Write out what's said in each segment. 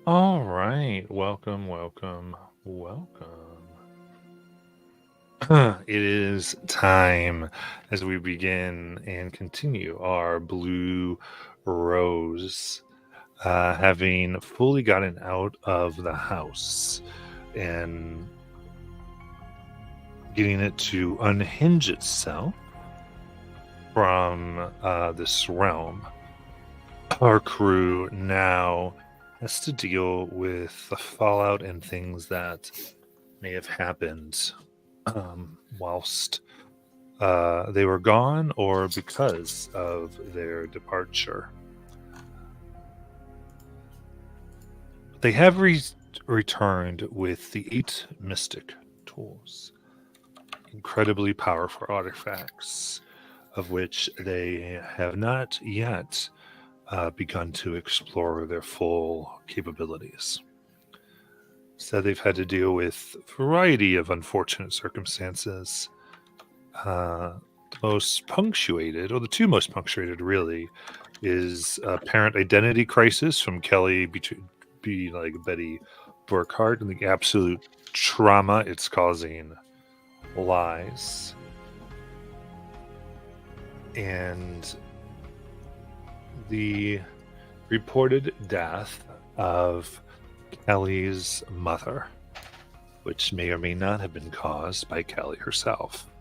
All right. Welcome, welcome, welcome. It is time as we begin and continue our blue rose. Having fully gotten out of the house and getting it to unhinge itself from this realm, our crew now has to deal with the fallout and things that may have happened whilst they were gone or because of their departure. They have returned with the 8 mystic tools, incredibly powerful artifacts, of which they have not yet begun to explore their full capabilities. So they've had to deal with a variety of unfortunate circumstances. The most punctuated, or the two most punctuated, really, is a parent identity crisis from Kelly be like Betty Burkhart, and the absolute trauma it's causing lies. And the reported death of Kelly's mother, which may or may not have been caused by Kelly herself.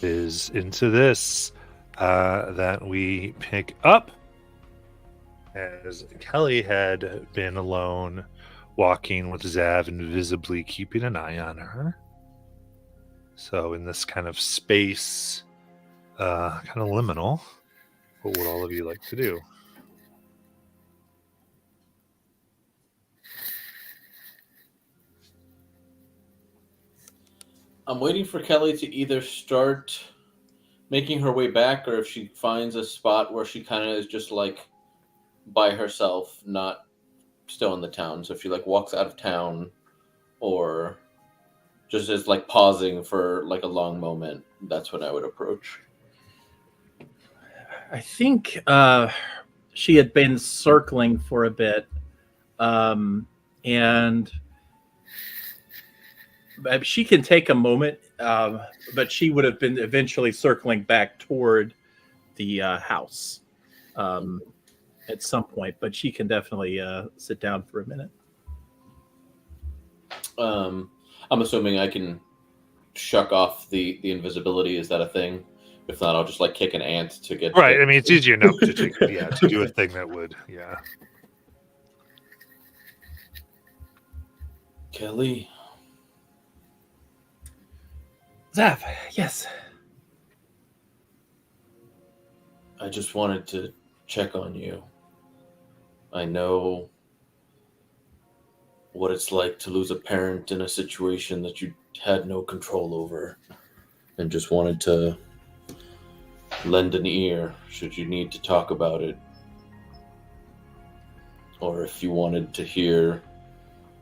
Is into this that we pick up as Kelly had been alone, walking with Zav, invisibly keeping an eye on her. So in this kind of space, kind of liminal, what would all of you like to do? I'm waiting for Kelly to either start making her way back, or if she finds a spot where she kind of is just like by herself, not still in the town. So if she like walks out of town, or just is like pausing for like a long moment, that's when I would approach. I think she had been circling for a bit, and she can take a moment, but she would have been eventually circling back toward the house at some point. But she can definitely sit down for a minute. I'm assuming I can shuck off the invisibility. Is that a thing? If not, I'll just like kick an ant to get Right. I mean, it's easier enough to take, to do a thing that would, Kelly. Zav, yes. I just wanted to check on you. I know what it's like to lose a parent in a situation that you had no control over, and just wanted to lend an ear should you need to talk about it, or if you wanted to hear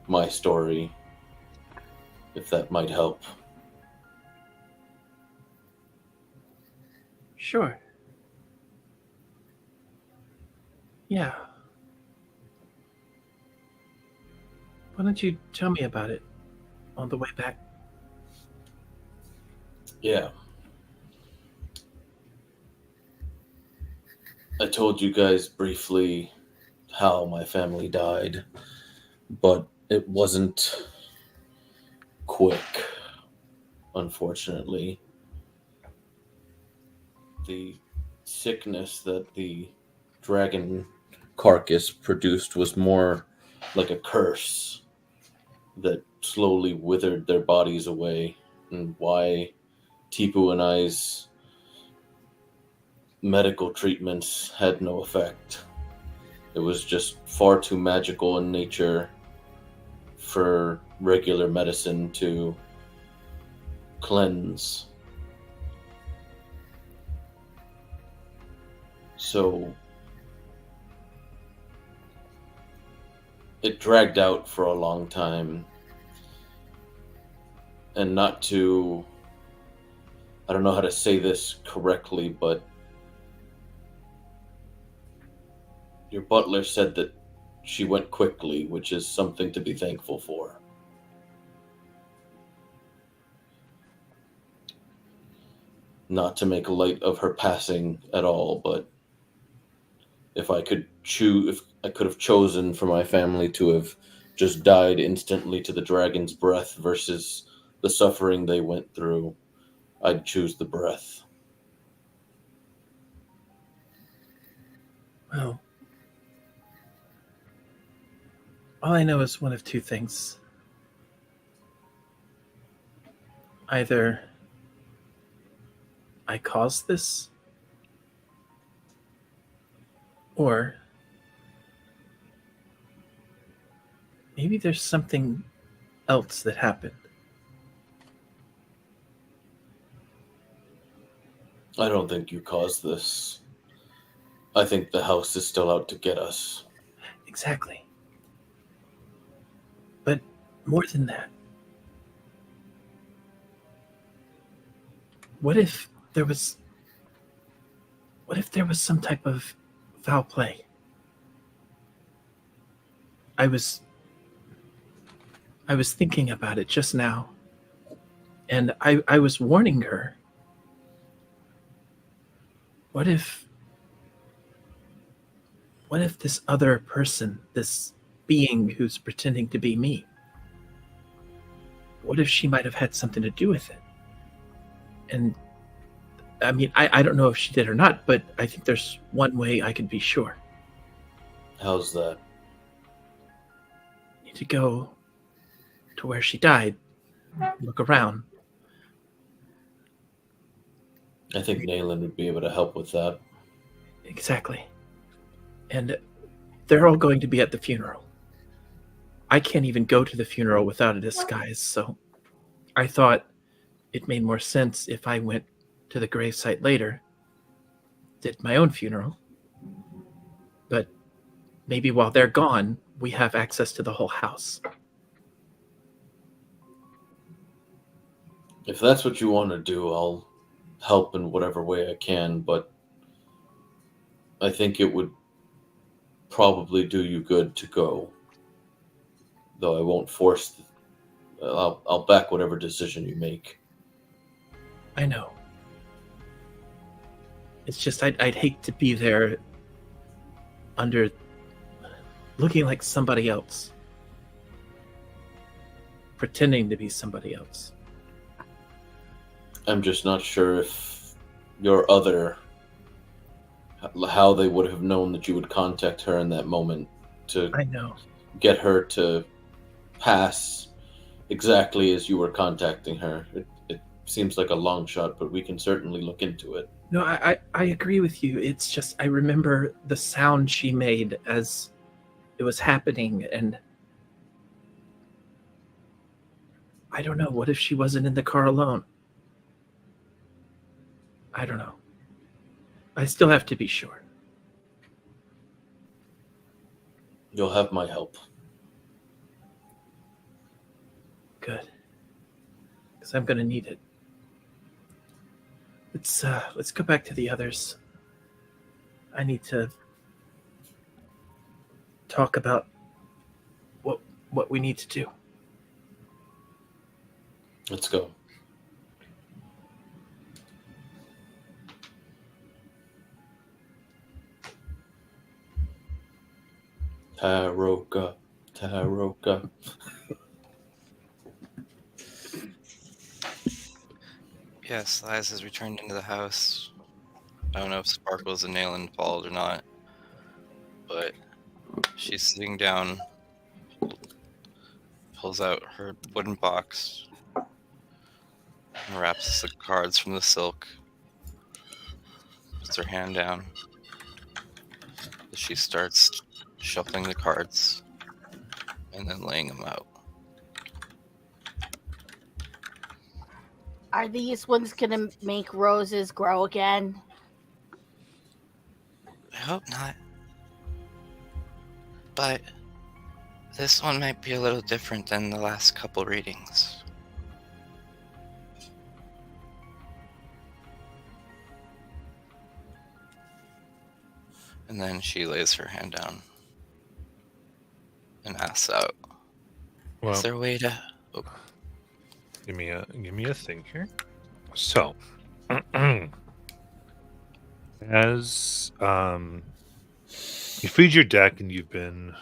my story, if that might help. Sure. Yeah. Why don't you tell me about it on the way back? Yeah. I told you guys briefly how my family died, but it wasn't quick, unfortunately. The sickness that the dragon carcass produced was more like a curse that slowly withered their bodies away, and why Tipu and I's medical treatments had no effect. It was just far too magical in nature for regular medicine to cleanse. So it dragged out for a long time. And not to, I don't know how to say this correctly, but Your butler said that she went quickly, which is something to be thankful for. Not to make light of her passing at all, but if I could choose, if I could have chosen for my family to have just died instantly to the dragon's breath versus the suffering they went through, I'd choose the breath. Well, all I know is one of two things. Either I caused this, or maybe there's something else that happened. I don't think you caused this. I think the house is still out to get us. Exactly. But more than that, what if there was some type of foul play? I was thinking about it just now, and I was warning her. What if this other person, this being who's pretending to be me, what if she might have had something to do with it? And I mean, I don't know if she did or not, but I think there's one way I could be sure. How's that? Need to go to where she died, look around. I think Nayland would be able to help with that. Exactly. And they're all going to be at the funeral. I can't even go to the funeral without a disguise, so I thought it made more sense if I went to the gravesite later, did my own funeral. But maybe while they're gone, we have access to the whole house. If that's what you want to do, I'll help in whatever way I can, but I think it would probably do you good to go. Though I won't force. I'll back whatever decision you make. I know. It's just I'd hate to be there under looking like somebody else, pretending to be somebody else. I'm just not sure if your other, how they would have known that you would contact her in that moment to I know. get her to pass exactly as you were contacting her. It seems like a long shot, but we can certainly look into it. No, I agree with you. It's just I remember the sound she made as it was happening, and I don't know. What if she wasn't in the car alone? I don't know. I still have to be sure. You'll have my help. Good. Because I'm going to need it. Let's go back to the others. I need to talk about what we need to do. Let's go. Taroka. Yes, Liza has returned into the house. I don't know if Sparkles and Nayland followed or not, but she's sitting down, pulls out her wooden box, and wraps the cards from the silk, puts her hand down. She starts shuffling the cards and then laying them out. Are these ones gonna make roses grow again? I hope not. But this one might be a little different than the last couple readings. And then she lays her hand down and asks out, Well, is there a way to... Oh, give me a thing here. So, as you feed your deck, and you've been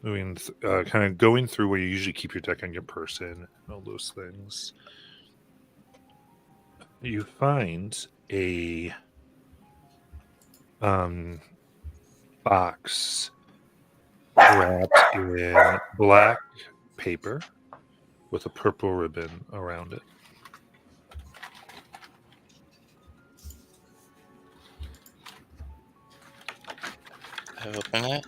moving, kind of going through where you usually keep your deck on your person, and all those things, you find a box wrapped in black paper with a purple ribbon around it. I open it.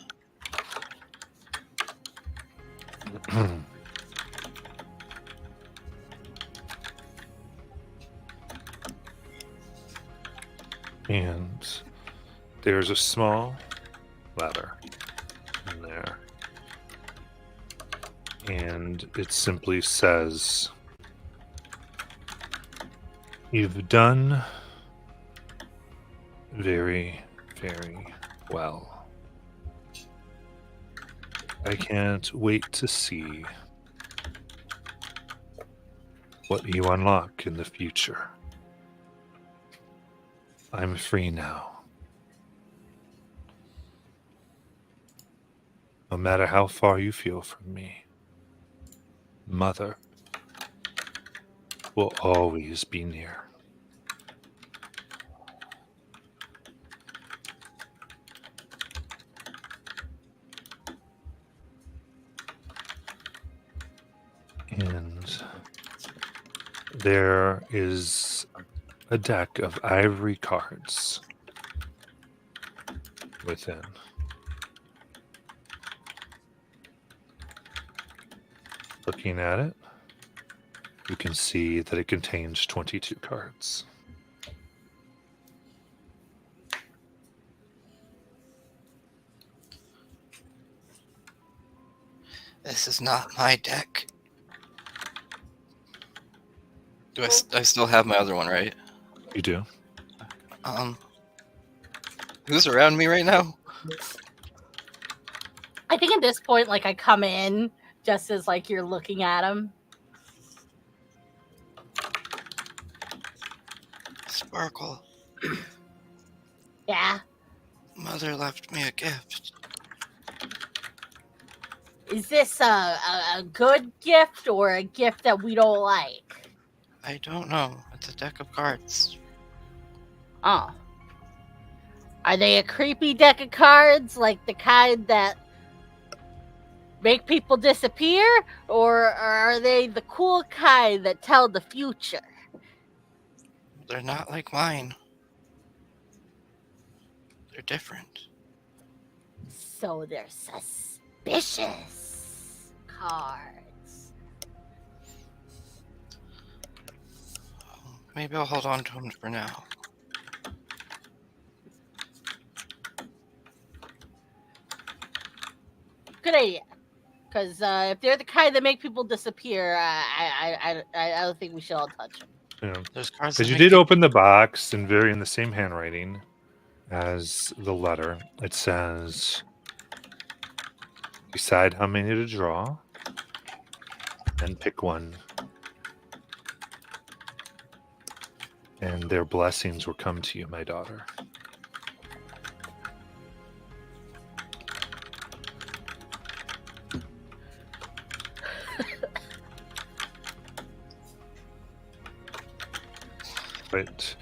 And there's a small letter in there. And it simply says, "You've done very, very well. I can't wait to see what you unlock in the future. I'm free now. No matter how far you feel from me, Mother will always be near." And there is a deck of ivory cards within. Looking at it, you can see that it contains 22 cards. This is not my deck. I still have my other one, right? You do? Who's around me right now? I think at this point, like, I come in just as like you're looking at him. Sparkle. Yeah. Mother left me a gift. Is this a good gift or a gift that we don't like? I don't know. It's a deck of cards. Oh. Are they a creepy deck of cards, like the kind that make people disappear? Or are they the cool kind that tell the future? They're not like mine. They're different. So they're suspicious cards. Maybe I'll hold on to them for now. Good idea. Because if they're the kind that make people disappear, I don't think we should all touch them. Yeah. There's cards Because that you make did open the box, and very in the same handwriting as the letter, it says, "Decide how many to draw, and pick one. And their blessings will come to you, my daughter." But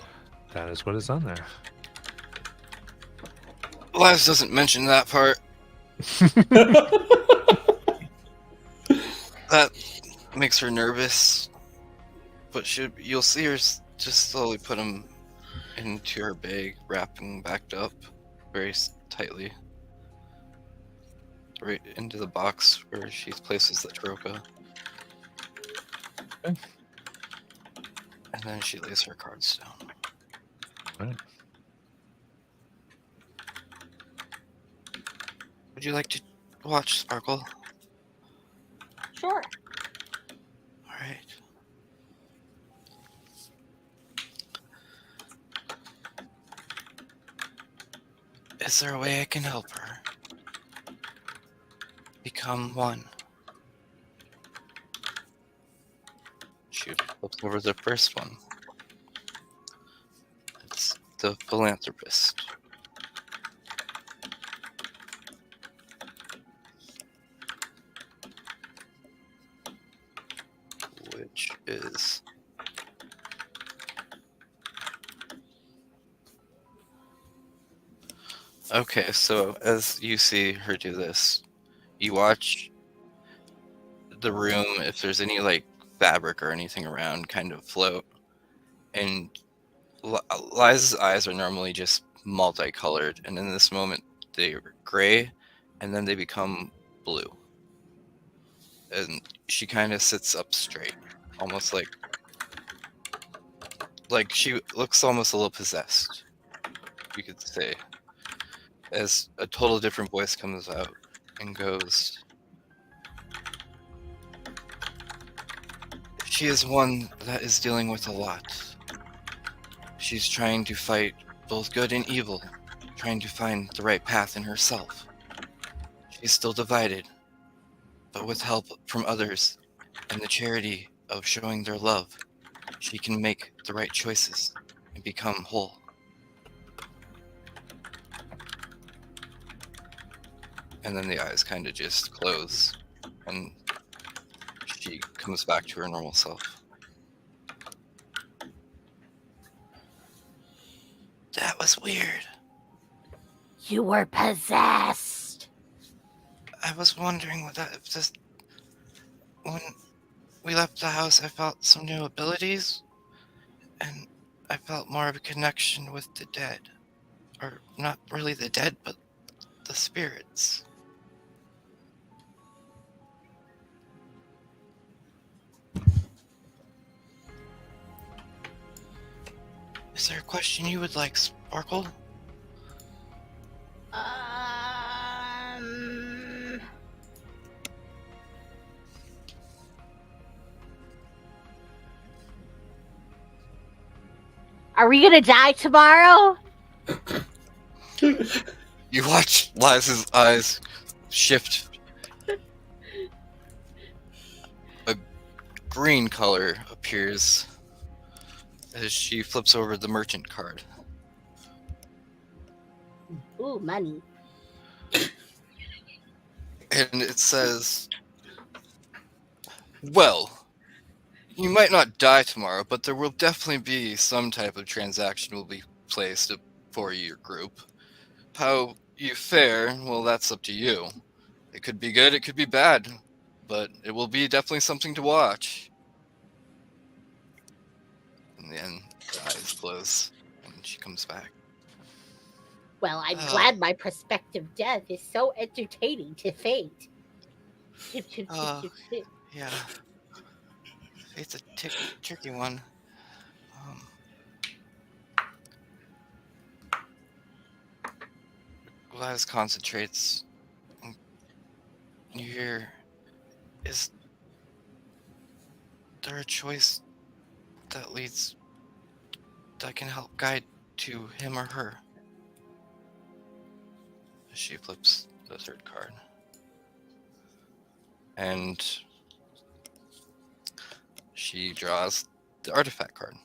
that is what is on there. Lives doesn't mention that part. That makes her nervous. But you'll see her just slowly put them into her bag, wrapping backed up very tightly. Right into the box where she places the troca. Okay. And then she lays her cards down. Right. Would you like to watch, Sparkle? Sure. Alright. Is there a way I can help her become one? She flips over the first one. It's the philanthropist. Which is okay, so as you see her do this, you watch the room, if there's any like fabric or anything around, kind of float. And Liza's eyes are normally just multicolored, and in this moment they're gray, and then they become blue. And she kind of sits up straight, almost like she looks almost a little possessed, you could say, as a total different voice comes out and goes, she is one that is dealing with a lot. She's trying to fight both good and evil, trying to find the right path in herself. She's still divided, but with help from others and the charity of showing their love, she can make the right choices and become whole. And then the eyes kind of just close, and she comes back to her normal self. That was weird. You were possessed. I was wondering what that. If this, when we left the house, I felt some new abilities, and I felt more of a connection with the dead, or not really the dead, but the spirits. Is there a question you would like, Sparkle? Are we gonna die tomorrow? You watch Liza's eyes shift. A green color appears as she flips over the merchant card. Ooh, money. And it says, well, you might not die tomorrow, but there will definitely be some type of transaction will be placed for your group. How you fare, well, that's up to you. It could be good, it could be bad, but it will be definitely something to watch. And then the eyes close, and she comes back. Well, I'm glad my prospective death is so entertaining to fate. Yeah. It's a tricky one. Gladys concentrates. You hear, is there a choice that can help guide to him or her? She flips the third card. And she draws the artifact card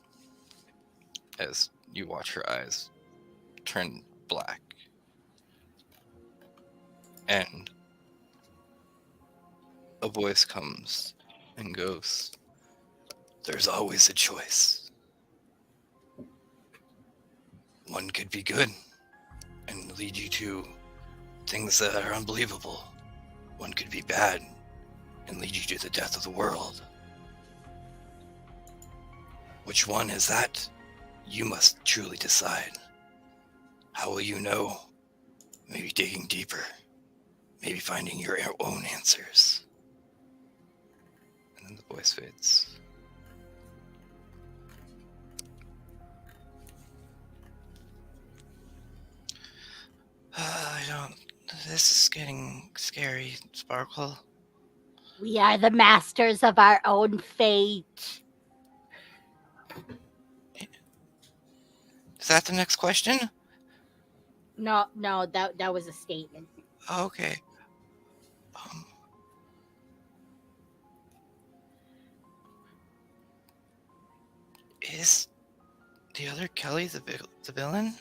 as you watch her eyes turn black. And a voice comes and goes, there's always a choice. One could be good and lead you to things that are unbelievable. One could be bad and lead you to the death of the world. Which one is that? You must truly decide. How will you know? Maybe digging deeper. Maybe finding your own answers. And then the voice fades. This is getting scary, Sparkle. We are the masters of our own fate. Is that the next question? No, that was a statement. Okay. Um, is the other Kelly the villain?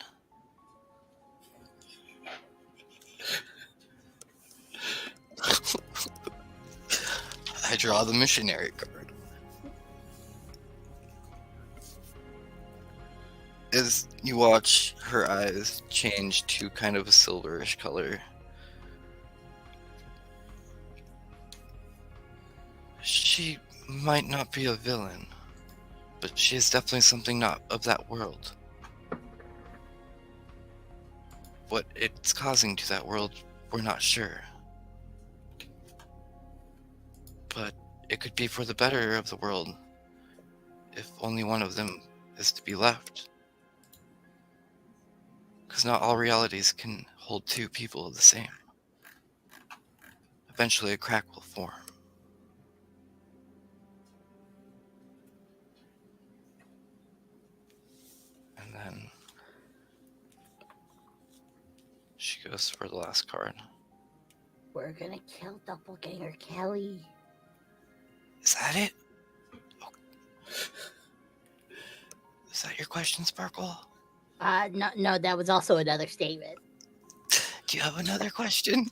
I draw the missionary card. As you watch her eyes change to kind of a silverish color, she might not be a villain, but she is definitely something not of that world. What it's causing to that world, we're not sure. But it could be for the better of the world if only one of them is to be left. Because not all realities can hold two people the same. Eventually a crack will form. And then she goes for the last card. We're gonna kill Doppelganger Kelly. Is that it? Oh. Is that your question, Sparkle? No, that was also another statement. Do you have another question?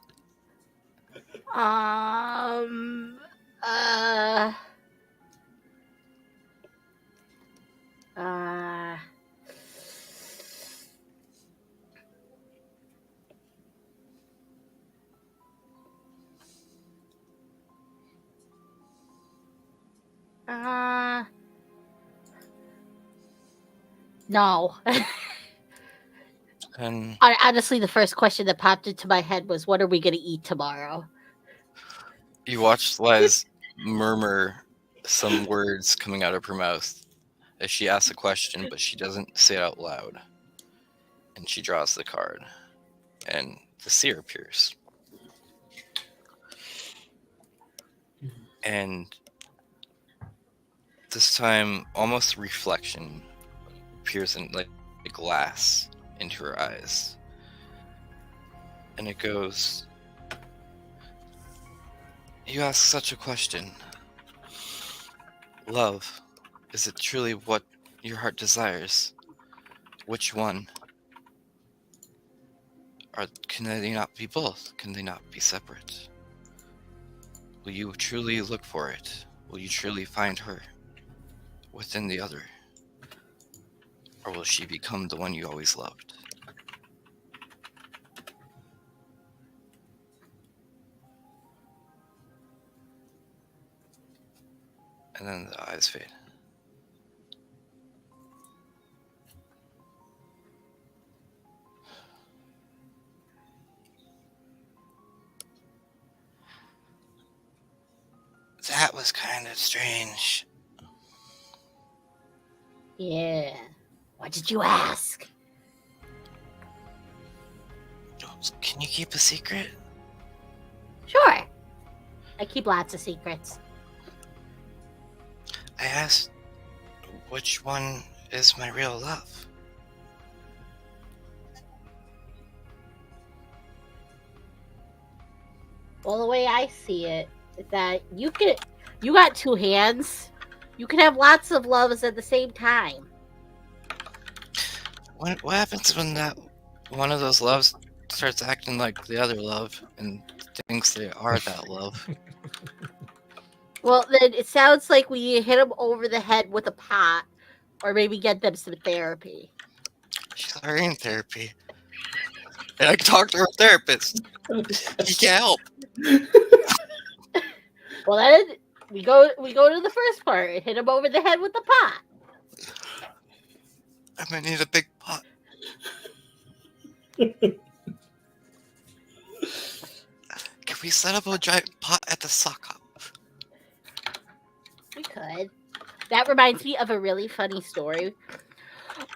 Uh, no. And Honestly, the first question that popped into my head was, "What are we gonna eat tomorrow?" you watch Liz murmur some words coming out of her mouth as she asks a question, but she doesn't say it out loud. And she draws the card, and the seer appears. And this time, almost reflection appears in like a glass into her eyes. And it goes, "You ask such a question. Love, is it truly what your heart desires? Which one? Or can they not be both? Can they not be separate? Will you truly look for it? Will you truly find her within the other? Or will she become the one you always loved?" And then the eyes fade. That was kind of strange. Yeah. What did you ask? Can you keep a secret? Sure. I keep lots of secrets. I asked, which one is my real love? Well, the way I see it is that you got two hands. You can have lots of loves at the same time. What happens when that one of those loves starts acting like the other love and thinks they are that love? Well, then it sounds like we hit them over the head with a pot, or maybe get them some therapy. She's already in therapy. And I can talk to her therapist. He can't help. Well, then we go to the first part. Hit them over the head with the pot. I might need a big pot. Can we set up a giant pot at the sock hop? We could. That reminds me of a really funny story.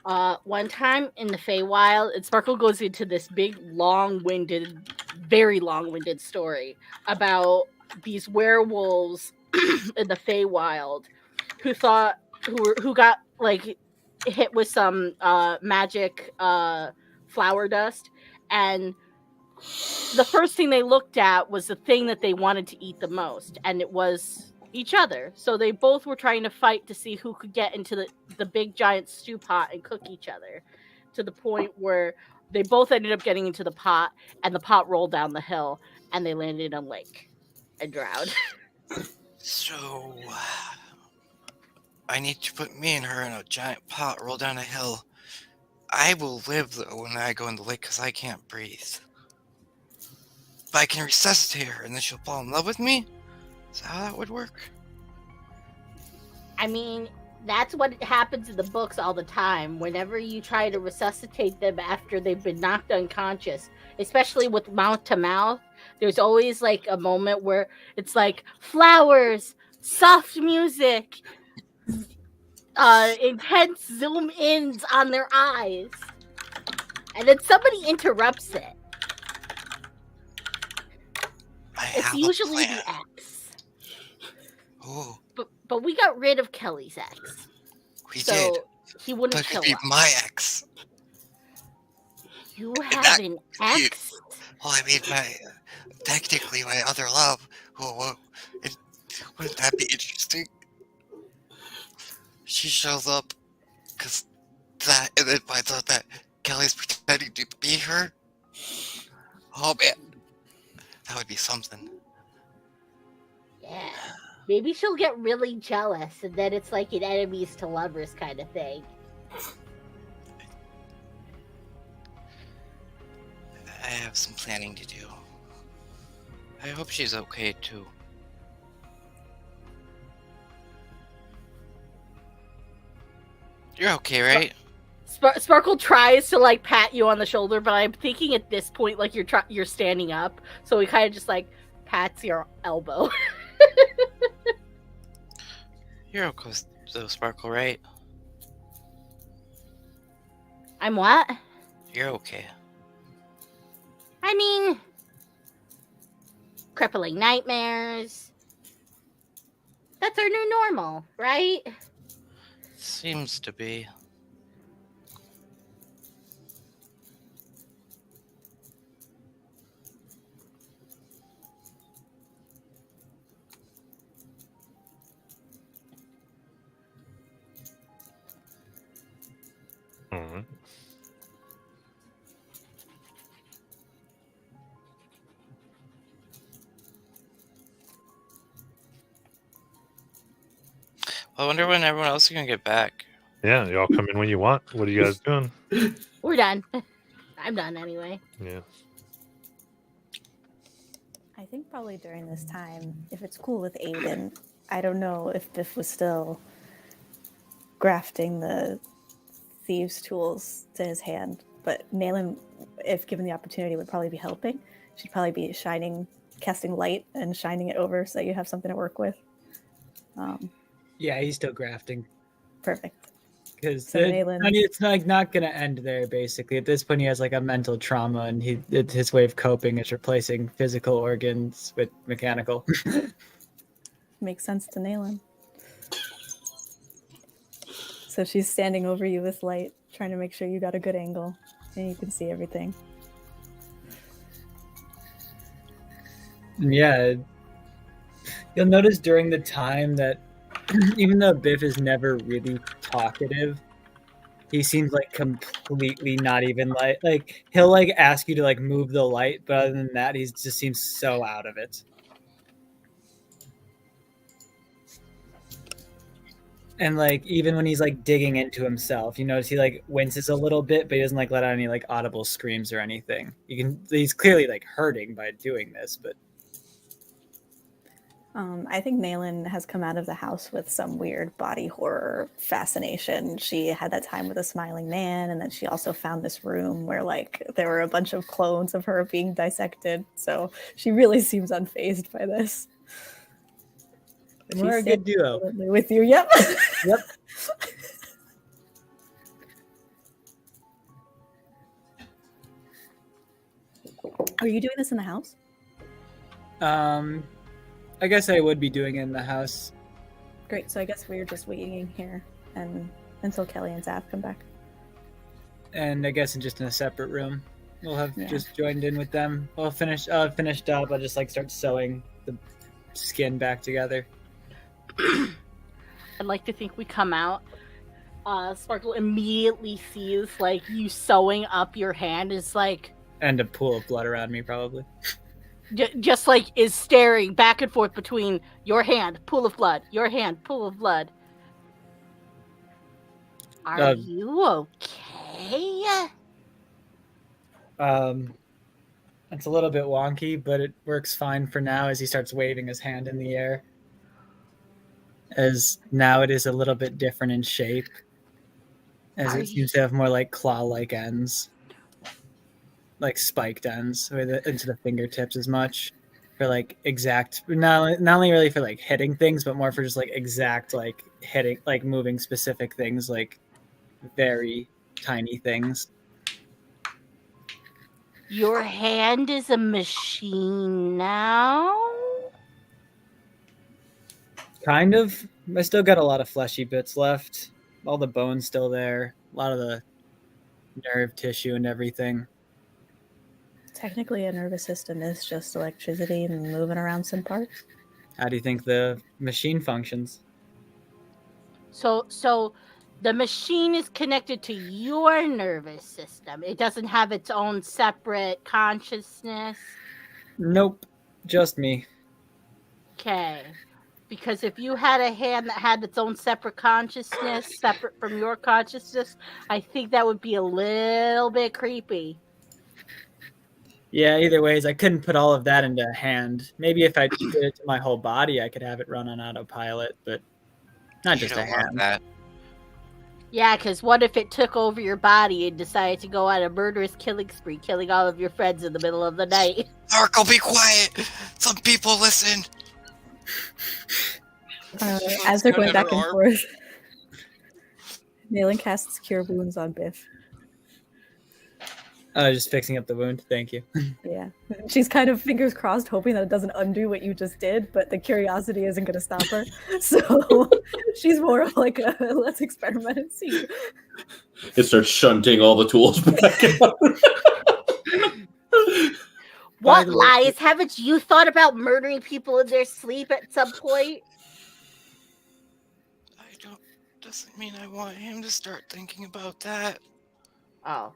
One time in the Feywild, and Sparkle goes into this big, very long-winded story about these werewolves in the Feywild who got like hit with some magic flower dust, and the first thing they looked at was the thing that they wanted to eat the most, and it was each other. So they both were trying to fight to see who could get into the big giant stew pot and cook each other, to the point where they both ended up getting into the pot, and the pot rolled down the hill, and they landed in a lake and drowned. So, I need to put me and her in a giant pot, roll down a hill. I will live though when I go in the lake because I can't breathe. But I can resuscitate her and then she'll fall in love with me? Is that how that would work? I mean, that's what happens in the books all the time. Whenever you try to resuscitate them after they've been knocked unconscious, especially with mouth to mouth, there's always like a moment where it's like flowers, soft music, intense zoom ins on their eyes, and then somebody interrupts it. It's usually the ex. Oh, But we got rid of Kelly's ex. we So did. he wouldn't That kill could be us. my ex. You have an ex? Well, I mean, technically my other love. Whoa. Wouldn't that be interesting? She shows up because that, and then finds out that Kelly's pretending to be her. Oh man, that would be something. Yeah. Maybe she'll get really jealous, and then it's like an enemies to lovers kind of thing. I have some planning to do. I hope she's okay too. You're okay, right? Sparkle tries to like pat you on the shoulder, but I'm thinking at this point like you're standing up, so he kind of just like pats your elbow. You're okay, though, Sparkle, right? I'm what? You're okay. I mean, crippling nightmares. That's our new normal, right? Seems to be. All right. I wonder when everyone else is gonna get back. Yeah, y'all come in when you want. What are you guys doing? We're done. I'm done anyway. Yeah. I think probably during this time, if it's cool with Aiden, I don't know if Biff was still grafting the thieves' tools to his hand, but Nayland, if given the opportunity, would probably be helping. She'd probably be casting light and shining it over so you have something to work with. Yeah, he's still grafting Perfect. because So Nayland- it's like not gonna end there. Basically, at this point, he has like a mental trauma, and his way of coping is replacing physical organs with mechanical. Makes sense to Nayland. So she's standing over you with light, trying to make sure you got a good angle and you can see everything. Yeah, you'll notice during the time that even though Biff is never really talkative, he seems like completely not even like he'll like ask you to like move the light, but other than that, he just seems so out of it. And like even when he's like digging into himself, you notice he like winces a little bit, but he doesn't like let out any like audible screams or anything. He's clearly like hurting by doing this, but I think Nayland has come out of the house with some weird body horror fascination. She had that time with a smiling man, and then she also found this room where like there were a bunch of clones of her being dissected. So she really seems unfazed by this. But we're a she's good duo. absolutely with you. Yep. Yep. Are you doing this in the house? I guess I would be doing it in the house. Great. So I guess we're just waiting here and until Kelly and Zap come back. And I guess just in a separate room. We'll have Yeah. just joined in with them. We'll finished up. I'll just like start sewing the skin back together. I'd like to think we come out. Sparkle immediately sees like you sewing up your hand is like And a pool of blood around me, probably. just like is staring back and forth between your hand, pool of blood, your hand, pool of blood. Are you okay? It's a little bit wonky, but it works fine for now as he starts waving his hand in the air. As now it is a little bit different in shape, as it seems to have more like claw-like ends, like spiked ends, into the fingertips as much for like exact, not only really for like hitting things, but more for just like exact like hitting, like moving specific things, like very tiny things. Your hand is a machine now? Kind of. I still got a lot of fleshy bits left. All the bone's still there. A lot of the nerve tissue and everything. Technically, a nervous system is just electricity moving around some parts. How do you think the machine functions? So the machine is connected to your nervous system. It doesn't have its own separate consciousness. Nope. Just me. Okay. Because if you had a hand that had its own separate consciousness, separate from your consciousness, I think that would be a little bit creepy. Yeah, either ways, I couldn't put all of that into a hand. Maybe if I did it to my whole body, I could have it run on autopilot, but not You just a don't want hand. that. Yeah, because what if it took over your body and decided to go on a murderous killing spree, killing all of your friends in the middle of the night? Oracle, be quiet! Some people listen! As they're going back and forth, Nailing casts Cure Wounds on Biff. Just fixing up the wound. Thank you. Yeah. She's kind of fingers crossed, hoping that it doesn't undo what you just did, but the curiosity isn't going to stop her. So she's more of like a let's experiment and see. It starts shunting all the tools back out. What lies? Haven't you thought about murdering people in their sleep at some point? Doesn't mean I want him to start thinking about that. Oh.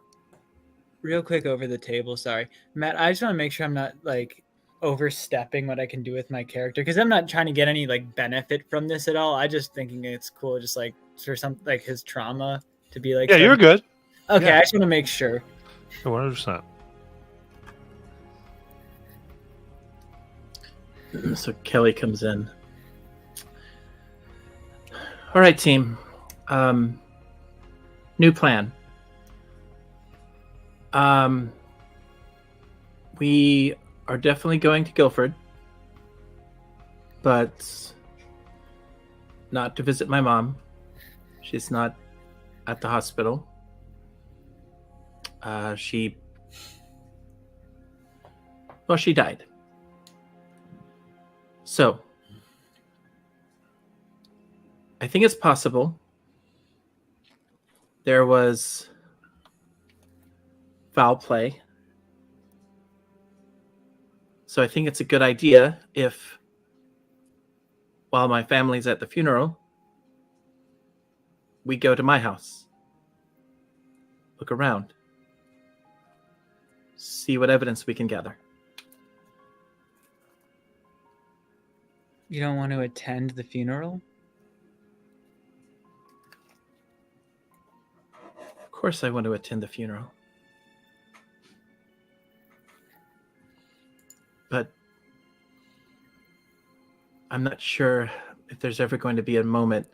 Real quick over the table, sorry. Matt, I just want to make sure I'm not like overstepping what I can do with my character, because I'm not trying to get any like benefit from this at all. I just thinking it's cool, just like for some like his trauma to be like. Yeah, you're good. Okay, Yeah. I just want to make sure. 100%. So Kelly comes in. All right, team. New plan. We are definitely going to Guilford, but not to visit my mom. She's not at the hospital. She died. So, I think it's possible there was foul play. So I think it's a good idea if, while my family's at the funeral, we go to my house, look around, see what evidence we can gather. You don't want to attend the funeral? Of course I want to attend the funeral. But I'm not sure if there's ever going to be a moment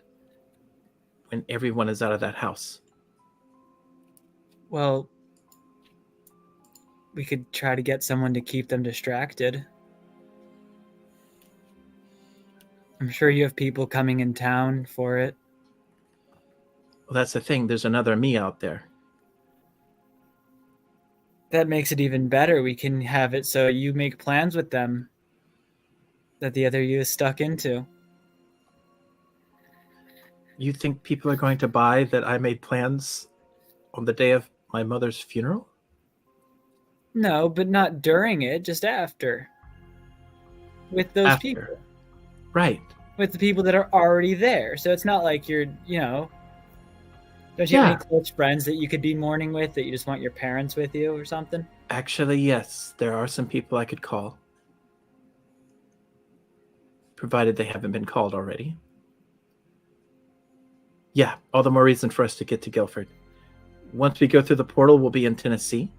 when everyone is out of that house. Well, we could try to get someone to keep them distracted. I'm sure you have people coming in town for it. Well, that's the thing. There's another me out there. That makes it even better. We can have it so you make plans with them that the other you is stuck into. You think people are going to buy that I made plans on the day of my mother's funeral? No, but not during it, just after. With those After. people. Right. With the people that are already there. So it's not like you're, don't you have any close friends that you could be mourning with that you just want your parents with you or something? Actually, yes. There are some people I could call. Provided they haven't been called already. Yeah, all the more reason for us to get to Guilford. Once we go through the portal, we'll be in Tennessee.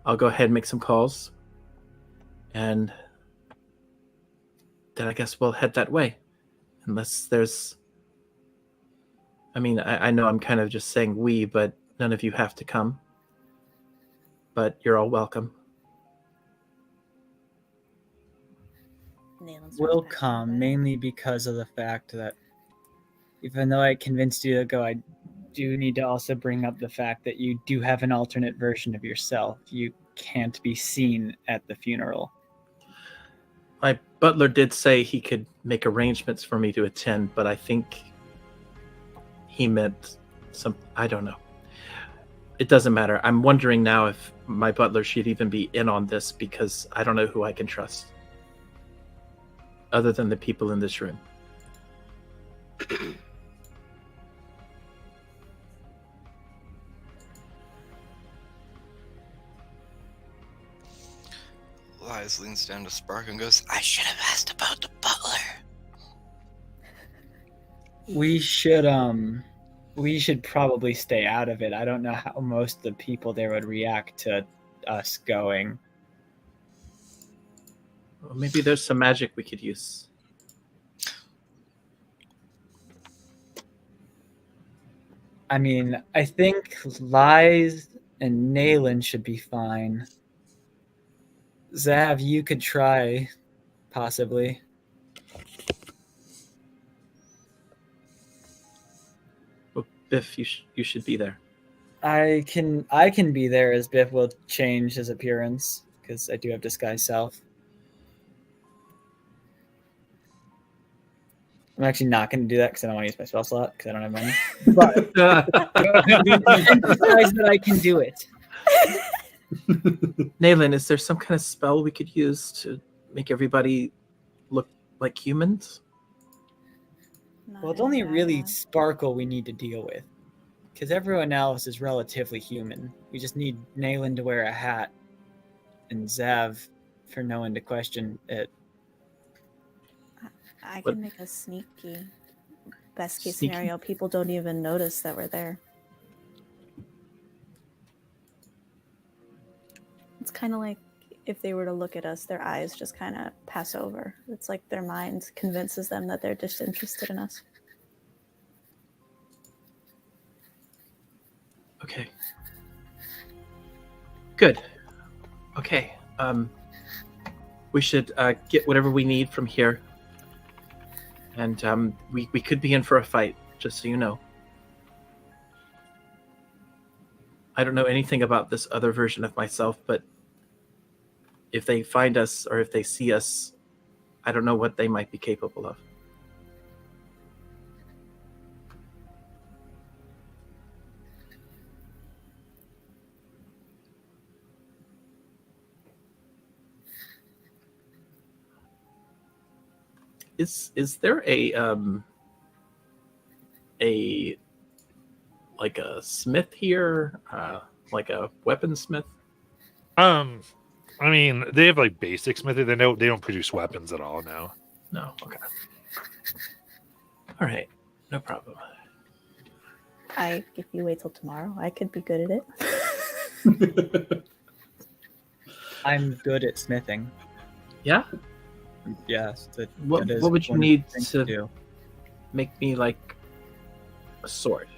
I'll go ahead and make some calls. And then I guess we'll head that way. Unless there's... I mean, I know I'm kind of just saying we, but none of you have to come. But you're all welcome. Will come, mainly because of the fact that even though I convinced you to go, I do need to also bring up the fact that you do have an alternate version of yourself. You can't be seen at the funeral. My butler did say he could make arrangements for me to attend, but I think he meant some... I don't know. It doesn't matter. I'm wondering now if my butler should even be in on this because I don't know who I can trust. Other than the people in this room. Lies leans down to Spark and goes, I should have asked about the butler. We should probably stay out of it. I don't know how most of the people there would react to us going. Well, maybe there's some magic we could use. I mean, I think Lies and Nayland should be fine. Zav, you could try, possibly. Well, Biff, you should be there. I can be there as Biff will change his appearance because I do have disguise self. I'm actually not going to do that because I don't want to use my spell slot because I don't have money. But emphasize that I can do it. Nayland, is there some kind of spell we could use to make everybody look like humans? Well, it's only really Sparkle we need to deal with because everyone else is relatively human. We just need Nayland to wear a hat and Zav for no one to question it. I can make a sneaky. Best case scenario, people don't even notice that we're there. It's kind of like if they were to look at us, their eyes just kind of pass over. It's like their mind convinces them that they're disinterested in us. Okay. Good. Okay. We should get whatever we need from here. And we could be in for a fight, just so you know. I don't know anything about this other version of myself, but if they find us or if they see us, I don't know what they might be capable of. Is there a like a smith here, like a weaponsmith? I mean, they have like basic smithy. They don't produce weapons at all now. No. Okay. All right. No problem. If you wait till tomorrow, I could be good at it. I'm good at smithing. Yeah. Yes. What would you need to do? Make me like a sword?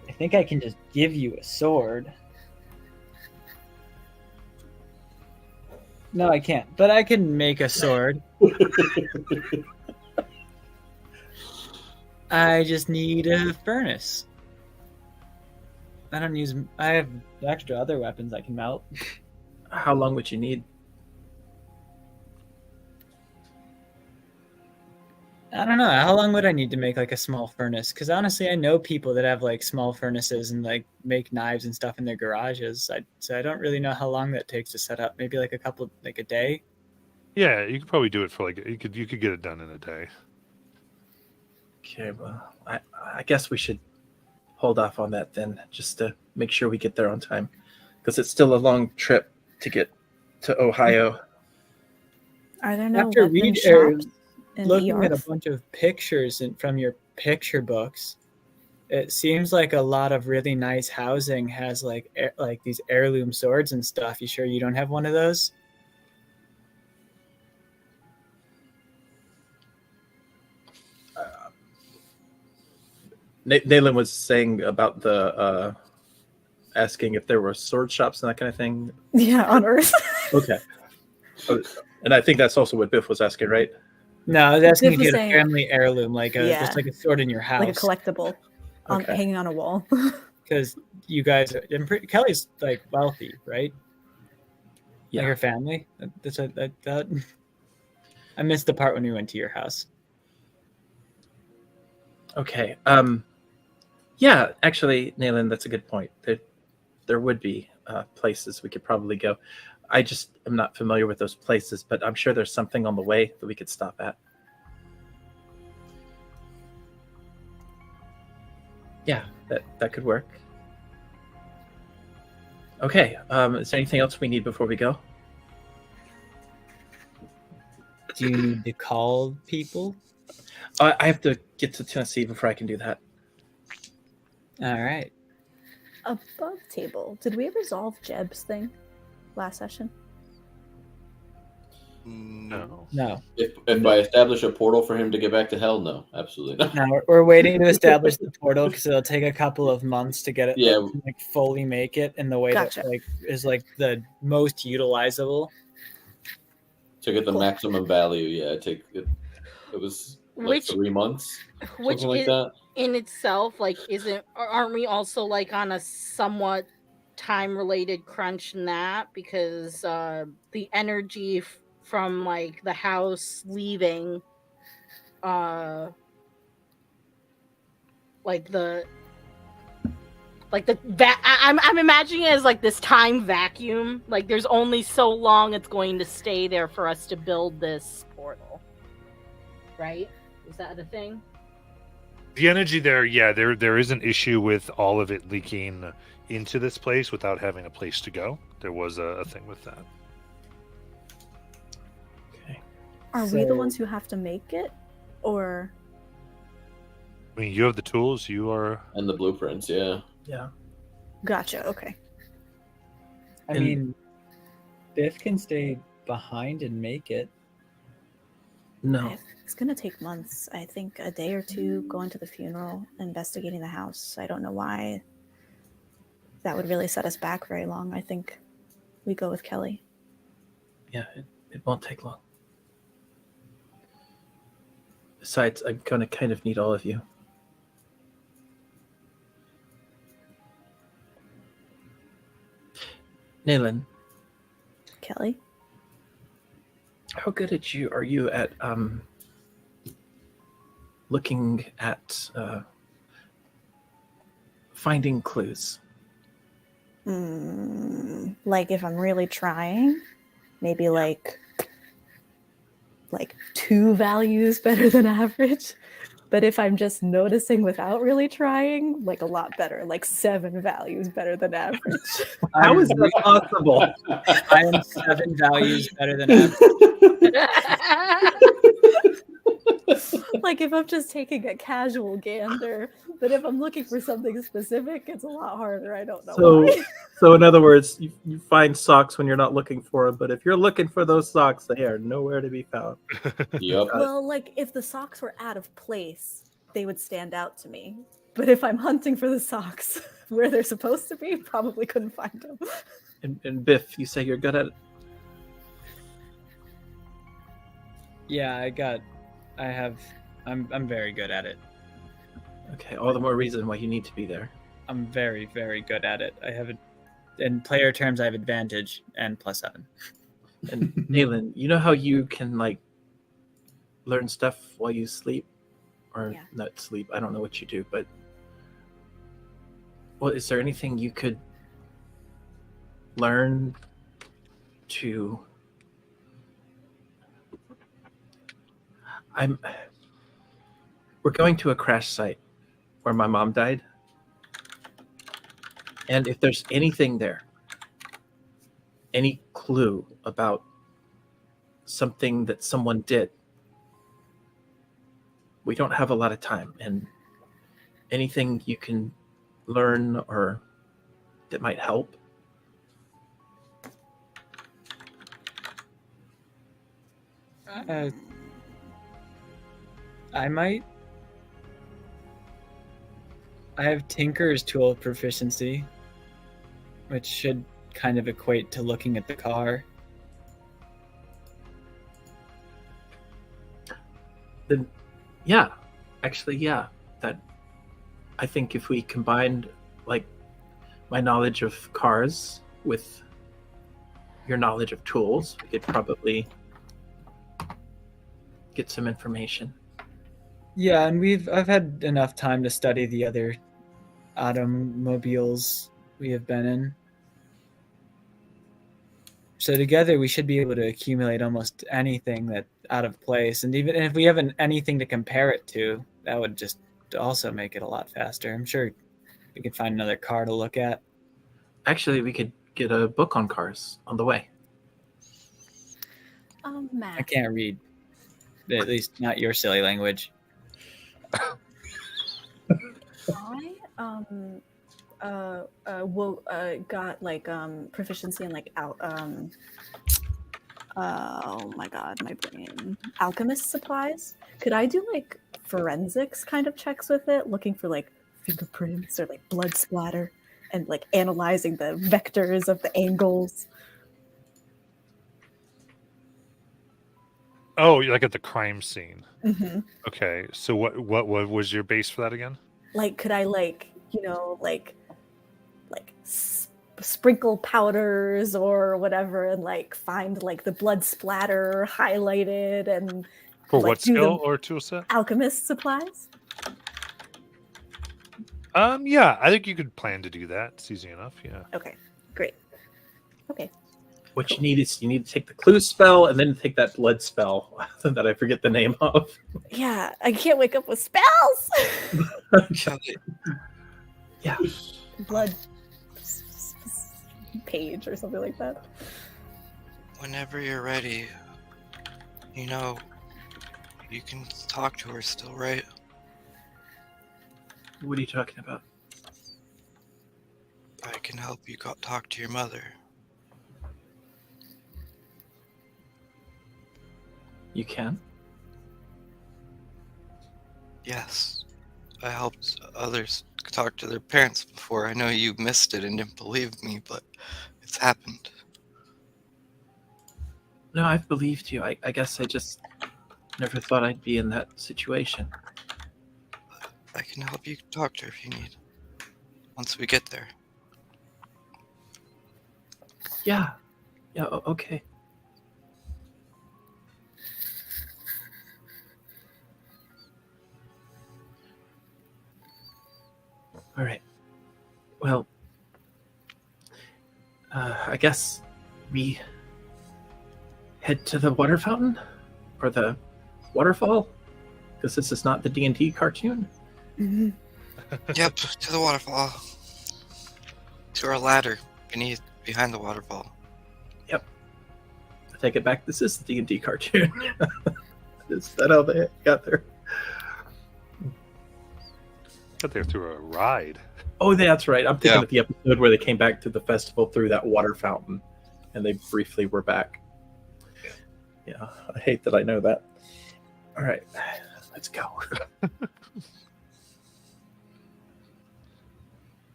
I think I can just give you a sword. No, I can't. But I can make a sword. I just need a furnace. I have extra other weapons I can melt. How long would you need? I don't know. How long would I need to make like a small furnace? Because honestly, I know people that have like small furnaces and like make knives and stuff in their garages. So I don't really know how long that takes to set up. Maybe like a day. Yeah, you could probably do it for you could get it done in a day. Okay, well, I guess we should hold off on that then, just to make sure we get there on time, because it's still a long trip to get to Ohio. Are there no After weapon read shops in looking at a Earth? bunch of pictures from your picture books, it seems like a lot of really nice housing has like these heirloom swords and stuff. You sure you don't have one of those? Nayland was saying about the asking if there were sword shops and that kind of thing. Yeah, on Earth. Okay. And I think that's also what Biff was asking, right? No, I was asking Biff if was you had a saying- family heirloom, like Yeah. just like a sword in your house. Like a collectible Okay. hanging on a wall. Because you guys, Kelly's like wealthy, right? Yeah. Like her family. That's what I thought. I missed the part when we went to your house. Okay. Yeah, actually, Nayland, that's a good point. There would be places we could probably go. I just am not familiar with those places, but I'm sure there's something on the way that we could stop at. Yeah, that could work. Okay. Is there anything else we need before we go? Do you need to call people? I have to get to Tennessee before I can do that. All right. Above table. Did we resolve Jeb's thing last session? No. No. If I establish a portal for him to get back to hell, no, absolutely not. No, we're waiting to establish the portal because it'll take a couple of months to get it Yeah. like fully make it in the way Gotcha. that like is like the most utilizable. To get the Cool. maximum value, yeah, it was like Which 3 months, which something like is that. in itself like aren't we also like on a somewhat time related crunch in that because the energy from like the house leaving I'm imagining it as like this time vacuum, like there's only so long it's going to stay there for us to build this portal, right? Is that a thing? The energy there, yeah, there is an issue with all of it leaking into this place without having a place to go. There was a thing with that. Okay. Are we the So- ones who have to make it? Or I mean, you have the tools. You are. And the blueprints, yeah. Yeah. gotcha, okay. I And- mean, Biff can stay behind and make it. No. It's gonna take months. I think a day or two going to the funeral, investigating the house. I don't know why that would really set us back very long. I think we go with Kelly. Yeah, it won't take long. Besides, I'm going to kind of need all of you. Nayland, Kelly? how good are you at looking at finding clues? Like if I'm really trying, maybe like 2 values better than average. But if I'm just noticing without really trying, like a lot better, like 7 values better than average. How is that possible? I am 7 values better than average. Like if I'm just taking a casual gander, but if I'm looking for something specific, it's a lot harder. I don't know why. So in other words, you find socks when you're not looking for them, but if you're looking for those socks, they are nowhere to be found. Yep. Well, like if the socks were out of place, they would stand out to me. But if I'm hunting for the socks where they're supposed to be, probably couldn't find them. And Biff, you say you're good at it? Yeah, I'm very good at it. Okay, all the more reason why you need to be there. I'm very, very good at it. I have in player terms, I have advantage and +7. And Nayland, you know how you can like learn stuff while you sleep, or Yeah. not sleep. I don't know what you do, but well, is there anything you could learn to? We're going to a crash site where my mom died, and if there's anything there, any clue about something that someone did, we don't have a lot of time, and anything you can learn or that might help. I might. I have Tinker's tool of proficiency, which should kind of equate to looking at the car. Then, yeah, actually, yeah. That I think if we combined like my knowledge of cars with your knowledge of tools, we could probably get some information. Yeah, and I've had enough time to study the other automobiles we have been in. So together we should be able to accumulate almost anything that's out of place, and even if we haven't anything to compare it to, that would just also make it a lot faster. I'm sure we could find another car to look at. Actually, we could get a book on cars on the way. Matt. I can't read, at least not your silly language. I got like proficiency in like oh my god, my brain. Alchemist supplies. Could I do like forensics kind of checks with it, looking for like fingerprints or like blood splatter and like analyzing the vectors of the angles? Oh, you're like at the crime scene. Mm-hmm. Okay, so what was your base for that again? Like, could I like sprinkle powders or whatever and like find like the blood splatter highlighted and For like, what do the skill or tool set? alchemist supplies? Yeah, I think you could plan to do that. It's easy enough. Yeah. Okay, great. Okay. What you need is you need to take the clue spell and then take that blood spell that I forget the name of. Yeah, I can't wake up with spells. Kelly, Yeah. Blood page or something like that. whenever you're ready, you know, you can talk to her still, right? What are you talking about? I can help you talk to your mother. You can? Yes. I helped others talk to their parents before. I know you missed it and didn't believe me, but it's happened. No, I've believed you. I guess I just never thought I'd be in that situation. I can help you talk to her if you need. Once we get there. Yeah. Yeah, okay. All right. Well, I guess we head to the water fountain or the waterfall, because this is not the D&D cartoon. Mm-hmm. Yep, to the waterfall. To our ladder behind the waterfall. Yep. I take it back. This is the D&D cartoon. Is that how they got there? Got there through a ride. Oh, that's right. I'm thinking Yeah. of the episode where they came back to the festival through that water fountain, and they briefly were back. Yeah, I hate that I know that. All right, let's go.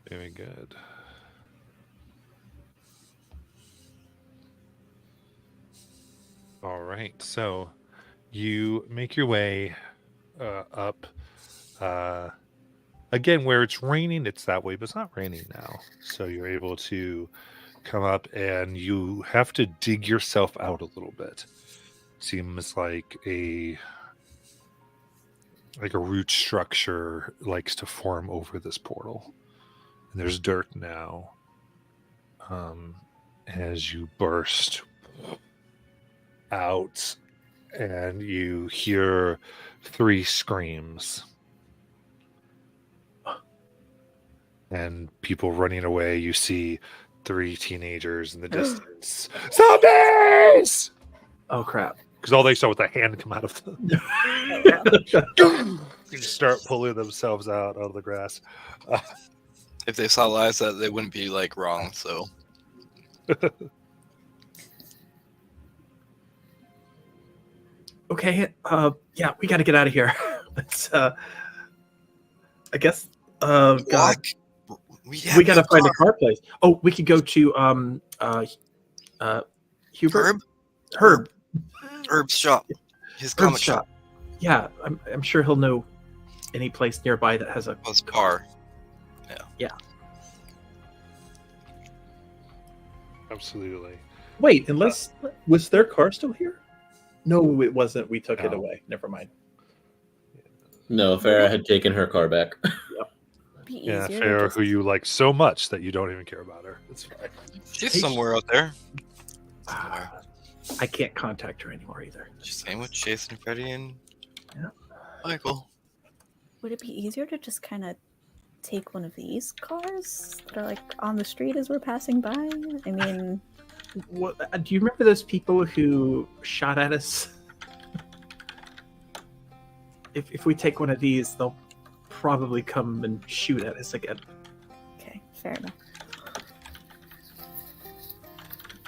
Very good. All right, so you make your way up. Again, where it's raining, it's that way, but it's not raining now. So you're able to come up, and you have to dig yourself out a little bit. Seems like a like a root structure likes to form over this portal. And there's dirt now. As you burst out and you hear 3 screams. And people running away. You see 3 teenagers in the distance. Zombies! Oh crap! Because all they saw was a hand come out of them. They start pulling themselves out of the grass. If they saw Liza, they wouldn't be like wrong. So Okay. Yeah, we got to get out of here. Let's. I guess. God. Walk. We got to find a car place. Oh, we could go to Hubert. Herb. Herb's shop. His Herb's comic shop. Yeah, I'm sure he'll know any place nearby that has a Was car. Yeah. Absolutely. Wait, unless was their car still here? No, it wasn't. We took it No. away. Never mind. No, Farah had taken her car back. Be Yeah, easier to Farah, just- who you like so much that you don't even care about her. It's fine. She's somewhere out there. I can't contact her anymore either. Same with Jason, Freddy, and Yeah. Michael. Would it be easier to just kind of take one of these cars that are like on the street as we're passing by? I mean, What, do you remember those people who shot at us? If we take one of these, they'll probably come and shoot at us again. okay, fair enough.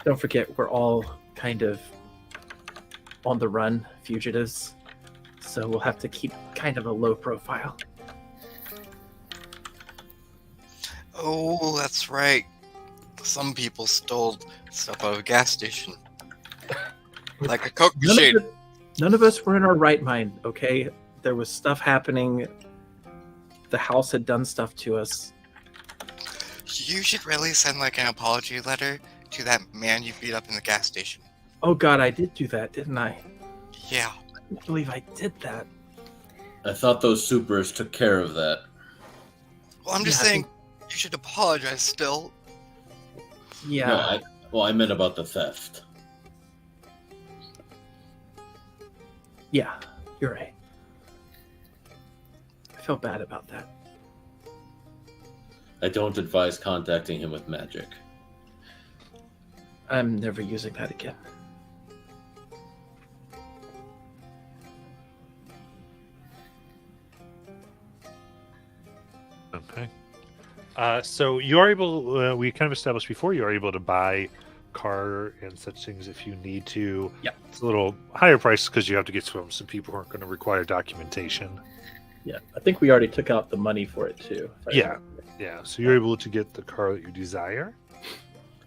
Don't forget, we're all kind of on the run, fugitives. So we'll have to keep kind of a low profile. Oh, that's right. Some people stole stuff out of a gas station. Like a Coke machine. None of us were in our right mind, okay? There was stuff happening. The house had done stuff to us. You should really send like an apology letter to that man you beat up in the gas station. Oh god, I did do that, didn't I? Yeah. I can't believe I did that. I thought those supers took care of that. Well, I'm just Yeah, I saying you should apologize still. Yeah. No, I meant about the theft. Yeah, you're right. I felt bad about that. I don't advise contacting him with magic. I'm never using that again. Okay. So you are able, we kind of established before, you are able to buy car and such things if you need to. Yep. It's a little higher price because you have to get from some people who aren't going to require documentation. Yeah, I think we already took out the money for it too. if I Yeah. remember. Yeah, so you're able to get the car that you desire.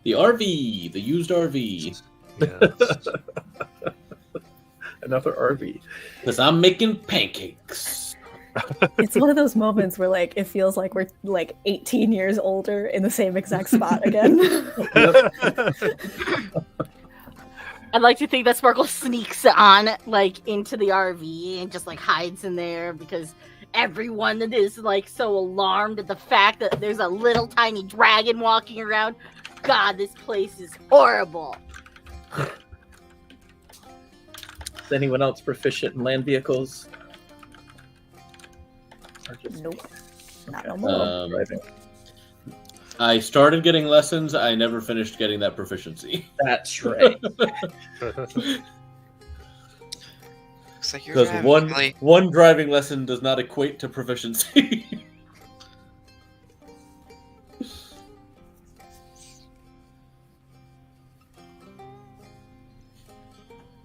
The RV, the used RV. Yes. Another RV. Because I'm making pancakes. It's one of those moments where like it feels like we're like 18 years older in the same exact spot again. I'd like to think that Sparkle sneaks on like into the RV and just like hides in there because everyone is like so alarmed at the fact that there's a little tiny dragon walking around. God, this place is horrible. Is anyone else proficient in land vehicles? Or just Nope. Not no Okay. more. Driving. I started getting lessons. I never finished getting that proficiency. That's right. Looks like you're Because driving, Kelly. one driving lesson does not equate to proficiency.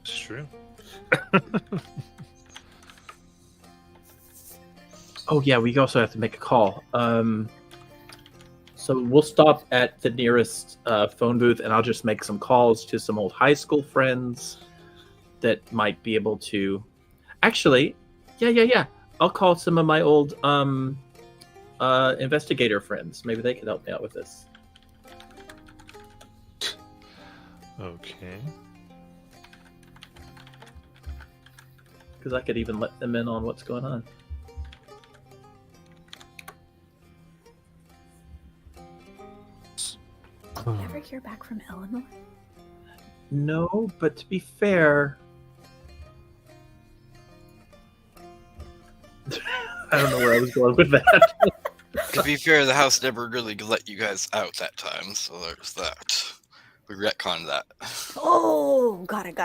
It's true. Oh yeah, we also have to make a call. So we'll stop at the nearest phone booth, and I'll just make some calls to some old high school friends that might be able to. Actually, yeah. I'll call some of my old investigator friends. Maybe they can help me out with this. Okay. Because I could even let them in on what's going on. you ever hear back from Eleanor? No, but to be fair, I don't know where I was going with that. To be fair, the house never really let you guys out that time, so there's that. We retconned that. Oh, got it.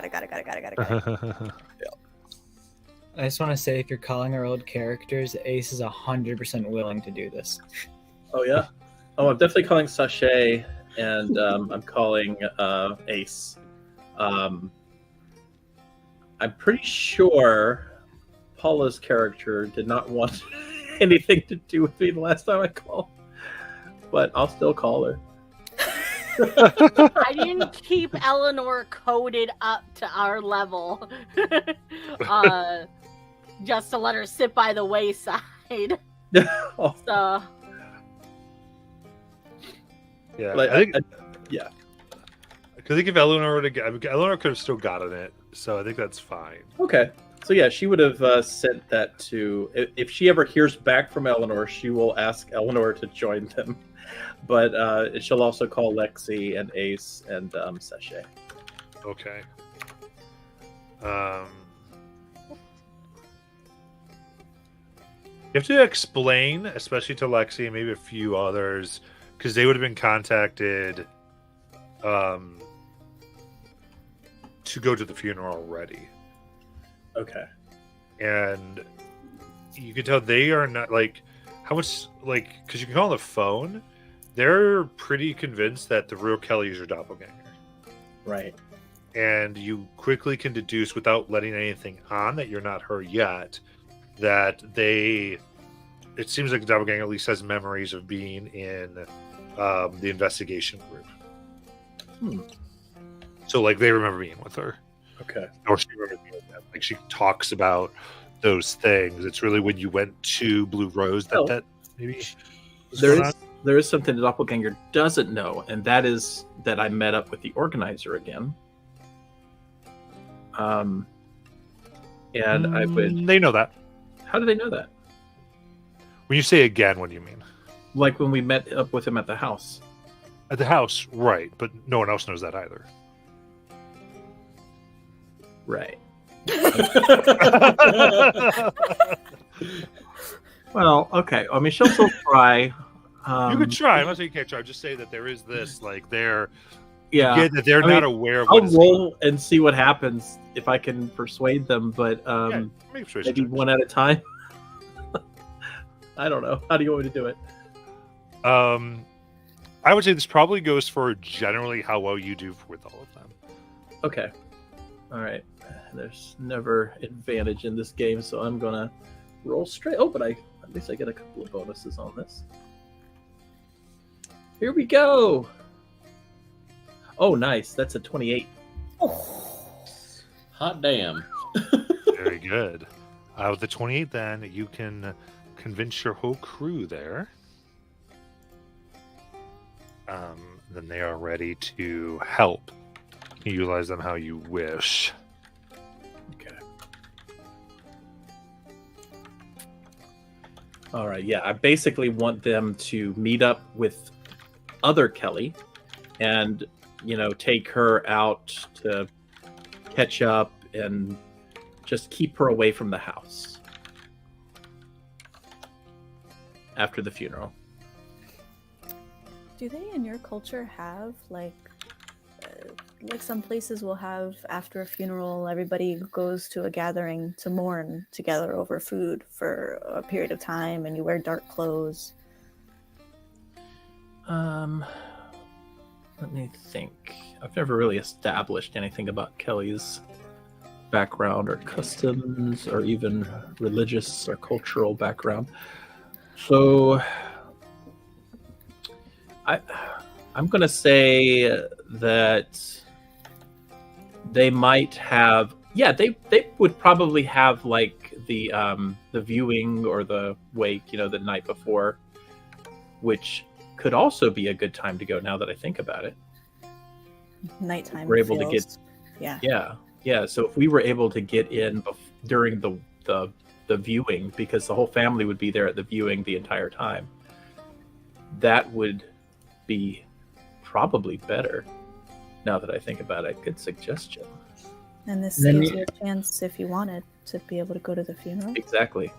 I just want to say, if you're calling our old characters, Ace is 100% willing to do this. Oh yeah. Oh, I'm definitely calling Sachet, and I'm calling Ace. I'm pretty sure Paula's character did not want anything to do with me the last time I called, but I'll still call her. I didn't keep Eleanor coded up to our level. Just to let her sit by the wayside. Oh, So Yeah, like, I think yeah. I think if Eleanor would have, Eleanor could have still gotten it, so I think that's fine. Okay. So yeah, she would have sent that to. If she ever hears back from Eleanor, she will ask Eleanor to join them. But she'll also call Lexi and Ace and Sachet. Okay. You have to explain, especially to Lexi and maybe a few others, because they would have been contacted to go to the funeral already. Okay. And you can tell they are not like how much like because you can call on the phone. They're pretty convinced that the real Kelly is your doppelganger, Right. and you quickly can deduce without letting anything on that you're not her yet. That it seems like the doppelganger at least has memories of being in the investigation group. So like they remember being with her. Okay. Or she remembers being with them. Like she talks about those things. It's really when you went to Blue Rose that maybe was going on. There is something the doppelganger doesn't know, and that is that I met up with the organizer again. And I would. They know that. How do they know that? When you say again, what do you mean? Like when we met up with him at the house. At the house, right? But no one else knows that either. Right. Well, okay. I mean, she'll still try. You could try. I'm not saying you can't try. Just say that there is this, like, they're that they're I not mean, aware of I'll what is roll and see what happens if I can persuade them, but make sure maybe one at a time. I don't know. How do you want me to do it? I would say this probably goes for generally how well you do with all of them. Okay. All right. There's never advantage in this game, so I'm gonna roll straight. Oh, but at least I get a couple of bonuses on this. Here we go. Oh, nice. That's a 28. Hot damn. Very good. With the 28, then you can convince your whole crew there. Then they are ready to help. You utilize them how you wish. Okay. All right. Yeah, I basically want them to meet up with other Kelly and, take her out to catch up and just keep her away from the house after the funeral. Do they in your culture have like some places will have after a funeral everybody goes to a gathering to mourn together over food for a period of time and you wear dark clothes? Let me think. I've never really established anything about Kelly's background or customs or even religious or cultural background. So I'm going to say that they might have, they would probably have like the viewing or the wake, the night before, which could also be a good time to go now that I think about it. Nighttime. We're able to get, yeah. So if we were able to get in during the viewing, because the whole family would be there at the viewing the entire time, that would be probably better. Now that I think about it, good suggestion. And this Then gives you- you a chance, if you wanted, to be able to go to the funeral. Exactly.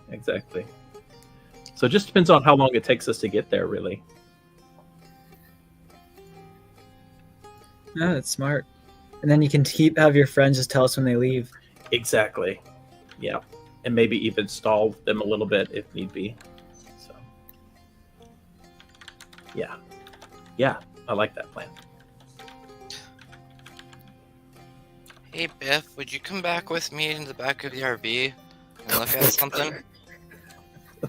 So it just depends on how long it takes us to get there, really. No, that's smart. And then you can have your friends just tell us when they leave. Exactly. Yeah. And maybe even stall them a little bit if need be. So, yeah. Yeah, I like that plan. Hey, Biff, would you come back with me in the back of the RV and look at something?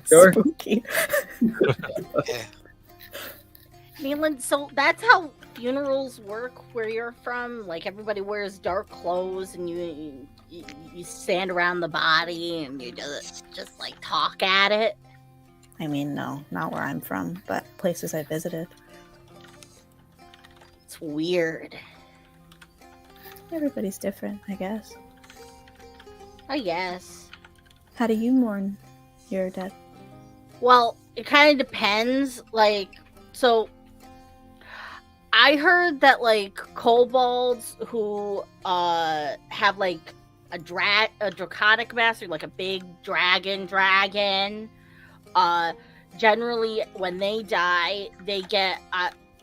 Sure. Spooky. Yeah. Neelan, so that's how funerals work where you're from? Like, everybody wears dark clothes and you stand around the body and you just like talk at it? I mean, no, not where I'm from, but places I visited. It's weird. Everybody's different, I guess. I guess. How do you mourn your death? Well, it kind of depends. Like, so I heard that like kobolds who have like a draconic master, like a big dragon, generally when they die, they get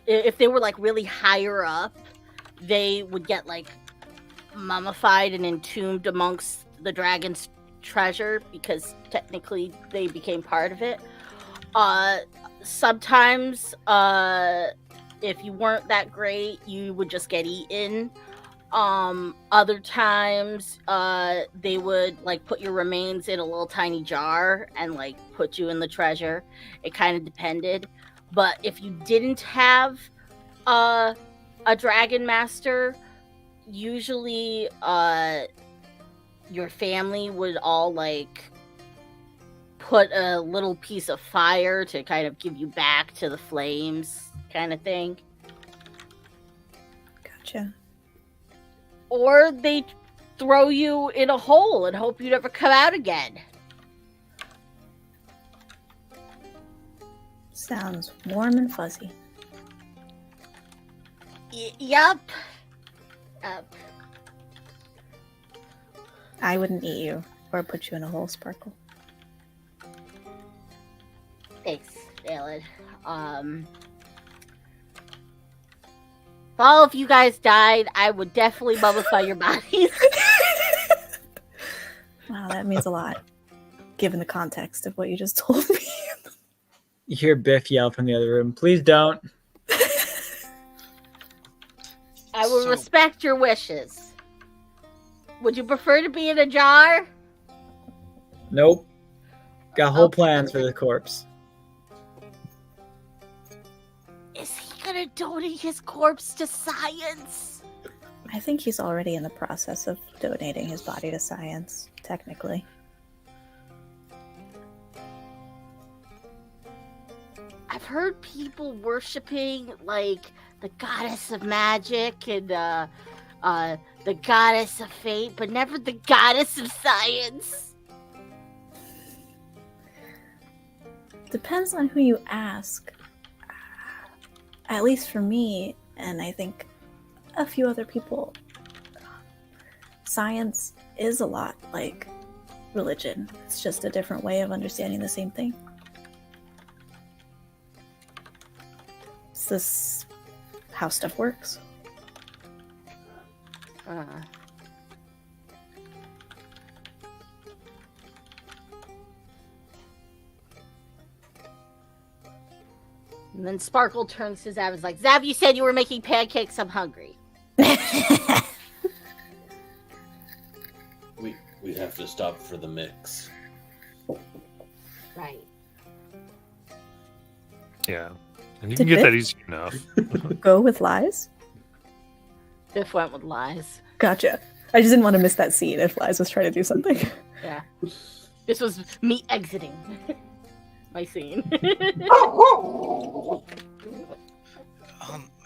if they were like really higher up, they would get like mummified and entombed amongst the dragon's treasure because technically they became part of it. Sometimes if you weren't that great, you would just get eaten. Other times they would like put your remains in a little tiny jar and like put you in the treasure. It kind of depended. But if you didn't have a dragon master, usually your family would all like put a little piece of fire to kind of give you back to the flames kind of thing. Gotcha. Or they throw you in a hole and hope you never come out again. Sounds warm and fuzzy. Yup. I wouldn't eat you or put you in a hole, Sparkle. Thanks, Alan. If all of you guys died, I would definitely mummify your bodies. Wow, that means a lot, given the context of what you just told me. You hear Biff yell from the other room, "Please don't." I will So- respect your wishes. Would you prefer to be in a jar? Nope. Got whole Okay. plans for the corpse. Is he gonna donate his corpse to science? I think he's already in the process of donating his body to science, technically. I've heard people worshiping like the goddess of magic and the goddess of fate, but never the goddess of science. Depends on who you ask. At least for me, and I think a few other people, science is a lot like religion. It's just a different way of understanding the same thing. It's this how stuff works. And then Sparkle turns to Zav and is like, Zav, you said you were making pancakes. I'm hungry. We'd have to stop for the mix. Right. Yeah. And you Did can get Vic- that easy enough. Go with lies? Biff went with lies. Gotcha. I just didn't want to miss that scene if Liz was trying to do something. Yeah. This was me exiting my scene.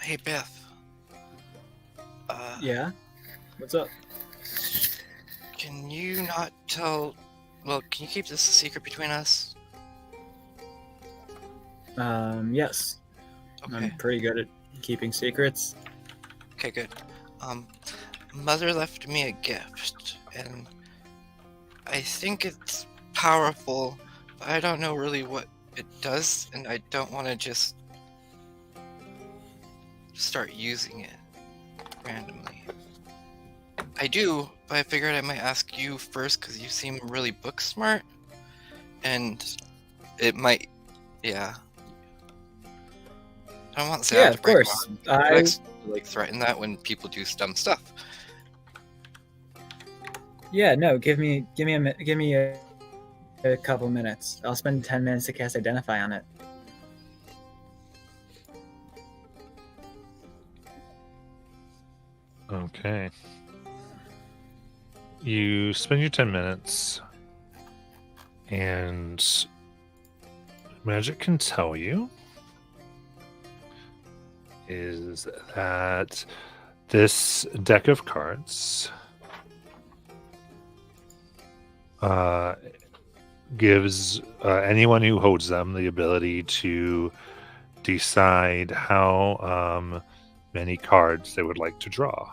Hey, Biff. Yeah? What's up? Can you not tell... Well, can you keep this a secret between us? Yes. Okay. I'm pretty good at keeping secrets. Okay, good. Mother left me a gift, and I think it's powerful, but I don't know really what it does, and I don't want to just start using it randomly. I do, but I figured I might ask you first because you seem really book smart, and it might, yeah. I don't want Zab Yeah, to of break course. my heart. I like threaten that when people do dumb stuff. Yeah, no. Give me a couple minutes. I'll spend 10 minutes to cast Identify on it. Okay. You spend your 10 minutes, and magic can tell you is that this deck of cards gives anyone who holds them the ability to decide how many cards they would like to draw.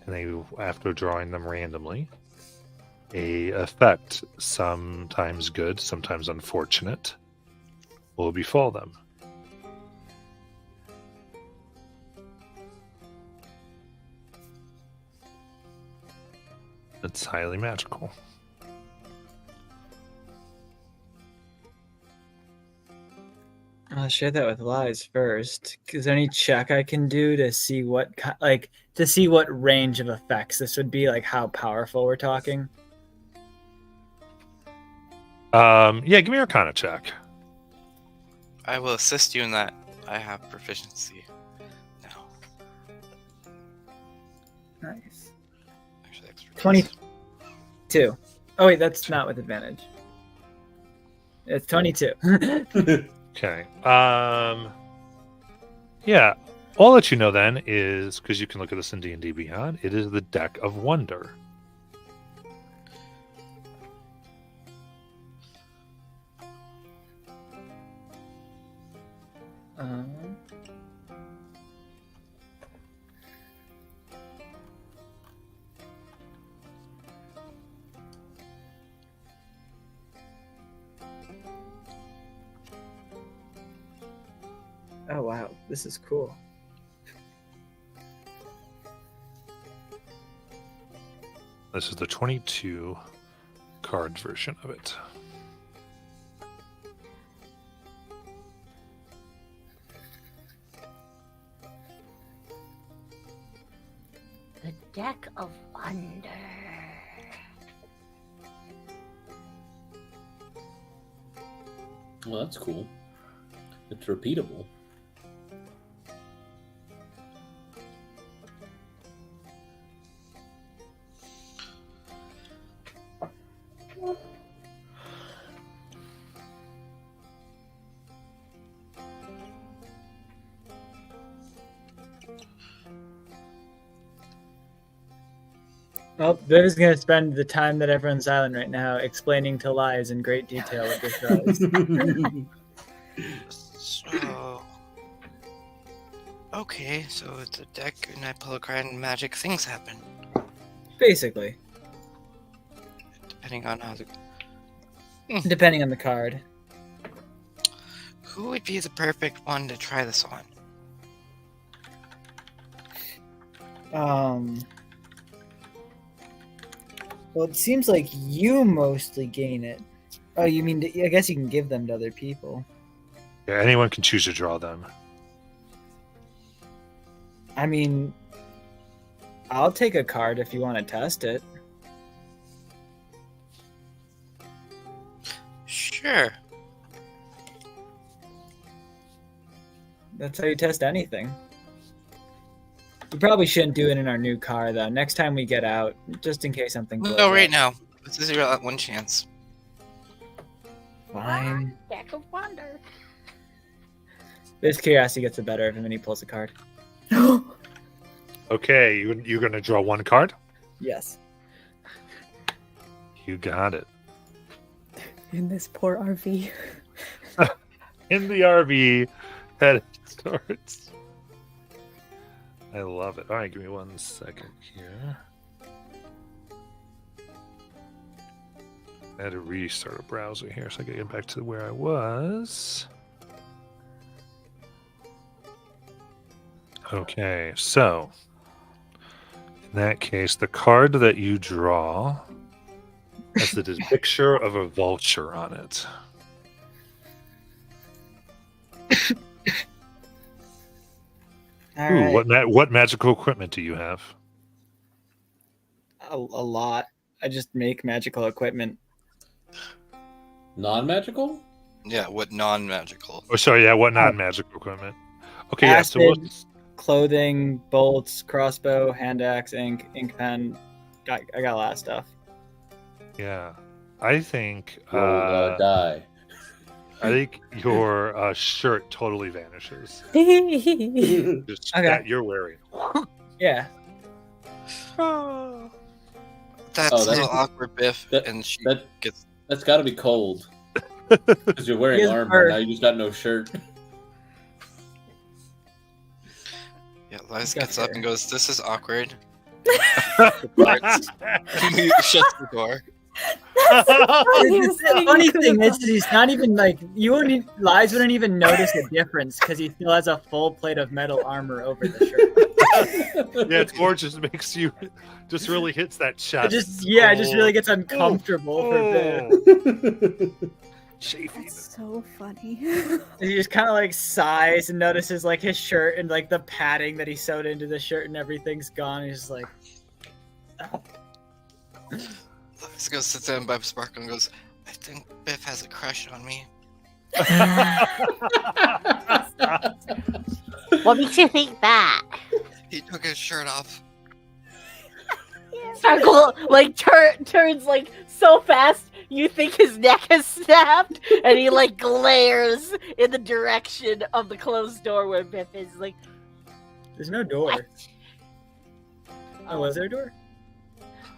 And they, after drawing them randomly, a effect, sometimes good, sometimes unfortunate, will befall them. It's highly magical. I'll share that with Lies first. Is there any check I can do to see what range of effects this would be? Like how powerful we're talking? Yeah, give me your Arcana check. I will assist you in that. I have proficiency now. Nice. Actually, expertise. 22. Oh wait, that's not with advantage. It's 22. Okay. Yeah. All that you know then is, because you can look at this in D&D Beyond, it is the Deck of Wonder. Oh wow, this is cool. This is the 22 card version of it. The Deck of Wonder. Well, that's cool. It's repeatable. Well, Viv is going to spend the time that everyone's silent right now explaining to Lies in great detail what this does. So, okay, so it's a deck, and I pull a card, and magic things happen, Basically, depending on how the. depending on the card. Who would be the perfect one to try this on? Well, it seems like you mostly gain it. Oh, you mean, I guess you can give them to other people. Yeah, anyone can choose to draw them. I mean, I'll take a card if you want to test it. Sure. That's how you test anything. We probably shouldn't do it in our new car, though. Next time we get out, just in case something blows No, right up. now. This is your one chance. Fine. Deck of Wonder. This curiosity gets the better of him and he pulls a card. Okay, you're going to draw one card? Yes. You got it. In this poor RV. In the RV, head starts. I love it. All right, give me 1 second here. I had to restart a browser here so I can get back to where I was. Okay, so in that case, the card that you draw has the picture of a vulture on it. All Ooh, right. what magical equipment do you have? A lot. I just make magical equipment. Non-magical? Yeah, what non-magical? Oh, sorry, yeah, what Oh. non-magical equipment? Okay, yeah, so Acid, clothing, bolts, crossbow, hand axe, ink pen. I got a lot of stuff. yeah, I think Roll die. your shirt totally vanishes. Just Okay. that you're wearing. Yeah. That's Oh, a that's- little awkward, Biff. that- and she that- gets. That's got to be cold. Because you're wearing His armor, bird. now you just got no shirt. Yeah, Liza Got gets up her. and goes, "This is awkward." He shuts the door. The funny thing is, he's not even like Lies wouldn't even notice a difference because he still has a full plate of metal armor over the shirt. Yeah, it's more just makes you, just really hits that chest. It just really gets uncomfortable for a bit. Oh. Chafing. That's so funny. He just kind of like sighs and notices like his shirt and like the padding that he sewed into the shirt and everything's gone. He's just like, Liza goes, sits down by Sparkle and goes, "I think Biff has a crush on me." What makes you think that? He took his shirt off. Sparkle like turns like so fast you think his neck has snapped, and he like glares in the direction of the closed door where Biff is. Like, there's no door. what? Oh, was there a door?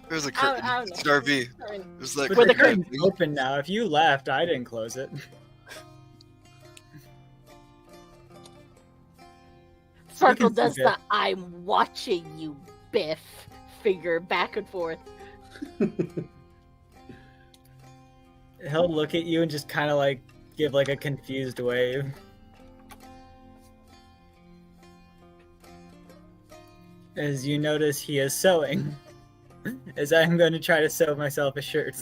There's a I curtain. don't It's an know. RV. I mean, There's like But Where the the curtain's open now. If you left, I didn't close it. Sparkle can see does Biff. the "I'm watching you, Biff" finger back and forth. He'll look at you and just kind of like give like a confused wave. As you notice, he is sewing. As I'm going to try to sew myself a shirt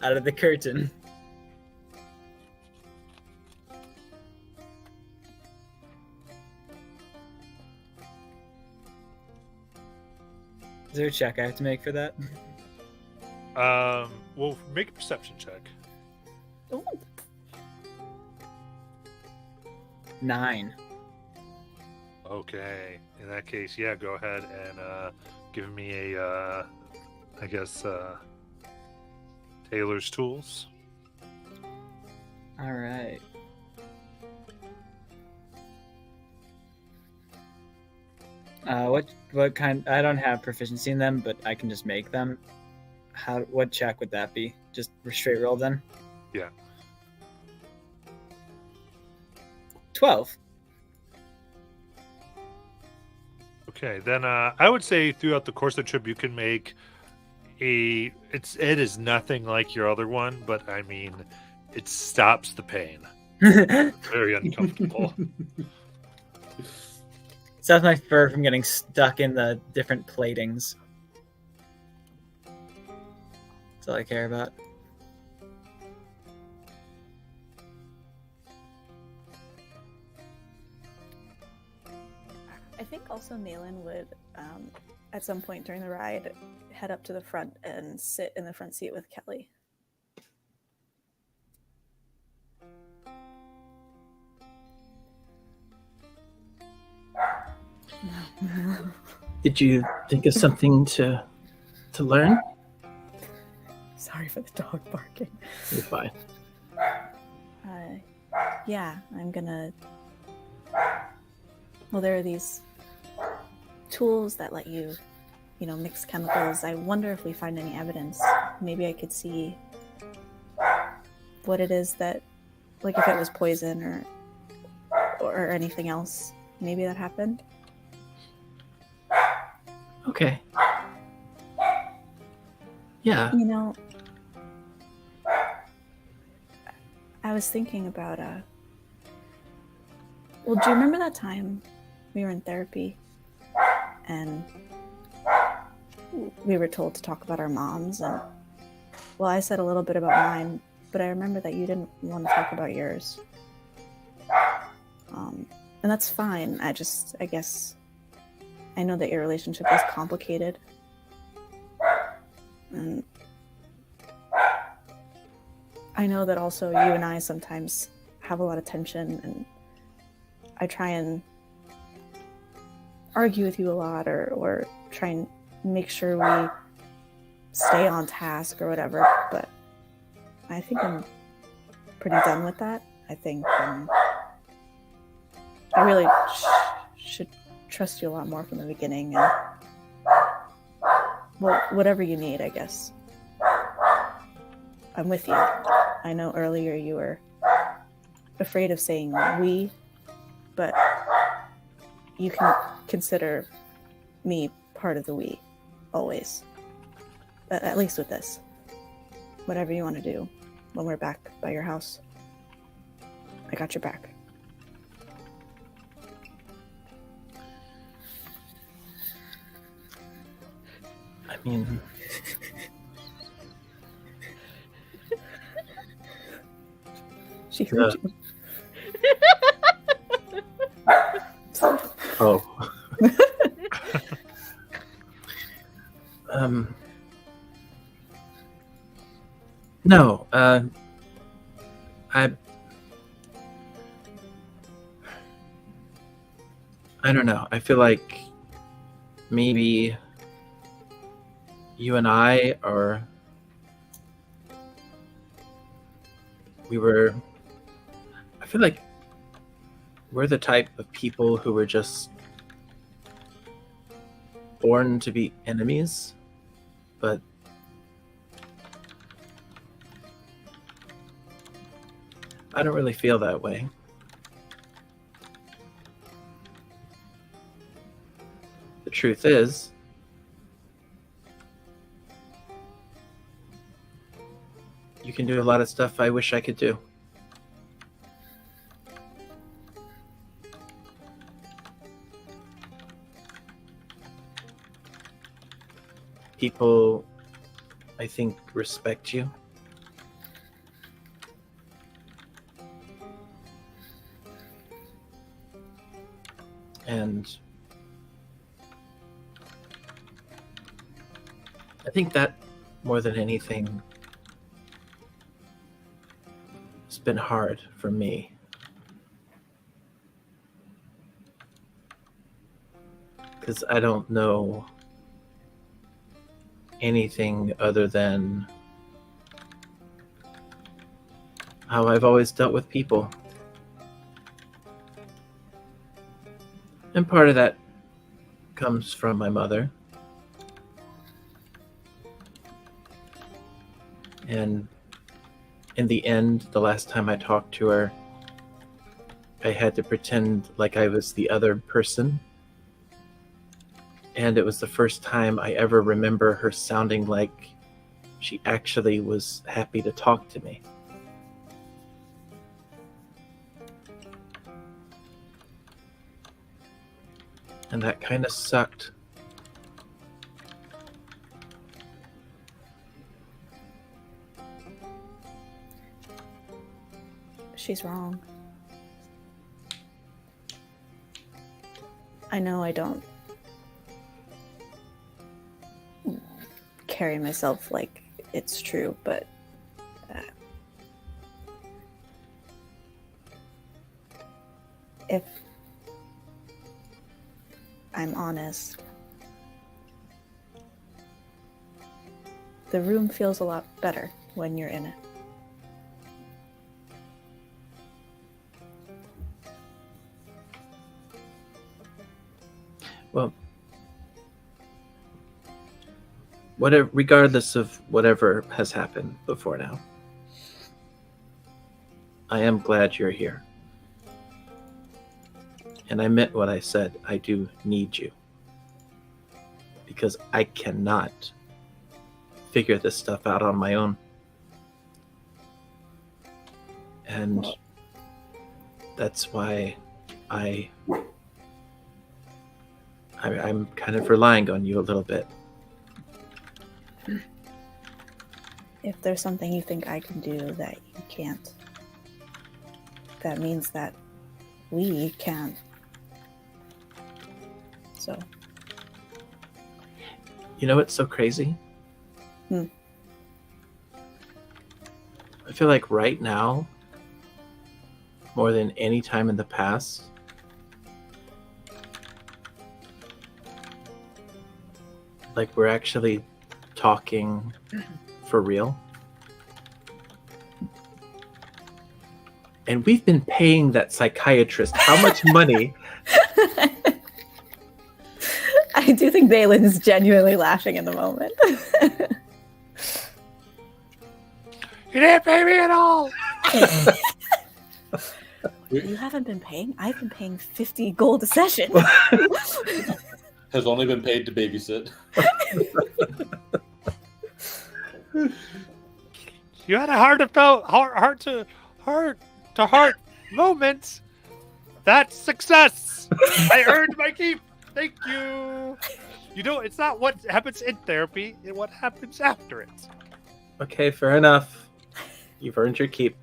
out of the curtain. Is there a check I have to make for that? Well, make a perception check. Ooh. 9. Okay. In that case, yeah, go ahead and give me a, I guess, tailor's tools. All right. What kind? I don't have proficiency in them, but I can just make them. What check would that be? Just straight roll then? Yeah. 12. Okay, then I would say throughout the course of the trip you can make it is nothing like your other one, but I mean it stops the pain. Very uncomfortable. Stops my fur from getting stuck in the different platings. That's all I care about. I think also Malin would, at some point during the ride, head up to the front and sit in the front seat with Kelly. Did you think of something to learn? Sorry for the dog barking. You're fine. Yeah, I'm gonna. Well, there are these tools that let you, mix chemicals. I wonder if we find any evidence. Maybe I could see what it is that Like if it was poison or anything else, maybe that happened. Okay. Yeah. You know, I was thinking about well, do you remember that time we were in therapy and we were told to talk about our moms? And well, I said a little bit about mine, but I remember that you didn't want to talk about yours. And that's fine. I guess I know that your relationship is complicated. And I know that also you and I sometimes have a lot of tension, and I try and argue with you a lot or try and make sure we stay on task or whatever, but I think I'm pretty done with that. I think I really should trust you a lot more from the beginning, and well, whatever you need, I guess. I'm with you. I know earlier you were afraid of saying we, but you can consider me part of the we, always. At least with this. Whatever you want to do when we're back by your house, I got your back. I mean, She heard you. oh. No, I don't know. I feel like maybe you and I are I feel like we're the type of people who were just born to be enemies, but I don't really feel that way. The truth is, you can do a lot of stuff I wish I could do. People, I think, respect you. And I think that, more than anything, it's been hard for me. Because I don't know anything other than how I've always dealt with people. And part of that comes from my mother. And in the end, the last time I talked to her, I had to pretend like I was the other person. And it was the first time I ever remember her sounding like she actually was happy to talk to me. And that kind of sucked. She's wrong. I know I don't carry myself like it's true, but if I'm honest, the room feels a lot better when you're in it. Well, regardless of whatever has happened before now, I am glad you're here. And I meant what I said. I do need you. Because I cannot figure this stuff out on my own. And that's why I'm kind of relying on you a little bit. If there's something you think I can do that you can't, that means that we can. So. You know what's so crazy? Hmm. I feel like right now, more than any time in the past, like we're actually talking for real. And we've been paying that psychiatrist how much money? I do think Balin is genuinely laughing in the moment. You didn't pay me at all. You haven't been paying? I've been paying 50 gold a session. Has only been paid to babysit. You had a heart to heart moment. That's success. I earned my keep. Thank you. You know, it's not what happens in therapy, it's what happens after it. Okay, fair enough. You've earned your keep.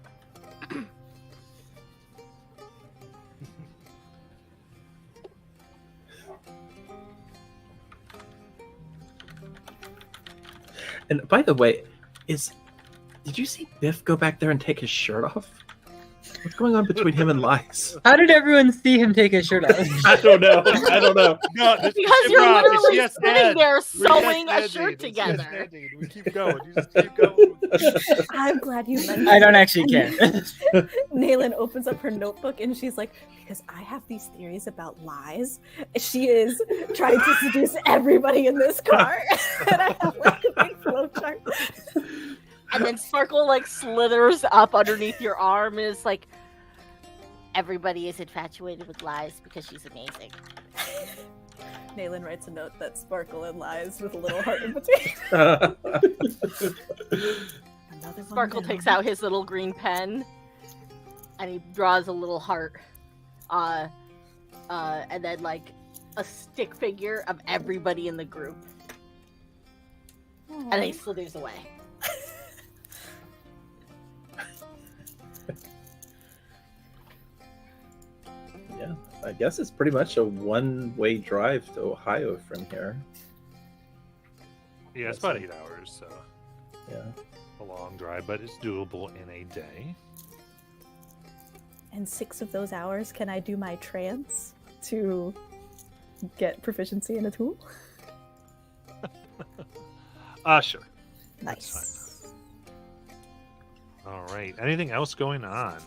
And by the way, did you see Biff go back there and take his shirt off? What's going on between him and Lies? How did everyone see him take his shirt off? I don't know. No, Because you're literally sitting there sewing a shirt together. We keep going. You just keep going. I'm glad you mentioned I don't it. actually care. Naylin opens up her notebook and she's like, because I have these theories about lies. She is trying to seduce everybody in this car. And I have like a big flow chart. And then Sparkle like slithers up underneath your arm and is like, everybody is infatuated with Lies because she's amazing. Naylin writes a note that Sparkle and Lies with a little heart in between. Another one Sparkle down. takes out his little green pen and he draws a little heart. And then like a stick figure of everybody in the group. And then he slithers away. Yeah, I guess it's pretty much a one-way drive to Ohio from here. Yeah, it's about 8 hours, so Yeah. a long drive, but it's doable in a day. And 6 of those hours, can I do my trance to get proficiency in a tool? Sure. Nice. All right. Anything else going on?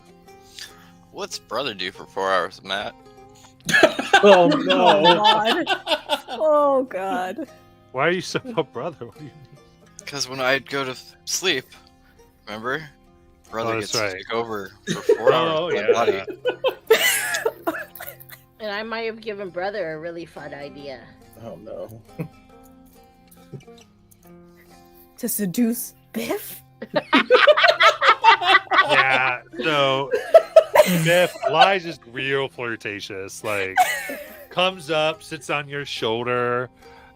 What's brother do for 4 hours, Matt? Oh Oh no! god. Oh god. Why are you so brother? What do you mean? Because when I'd go to sleep, remember? Brother that's gets to right. take over for 4 hours Oh, of my yeah. body. And I might have given brother a really fun idea. Oh no! To seduce Biff? Yeah. So Biff Lies is real flirtatious. Like comes up, sits on your shoulder,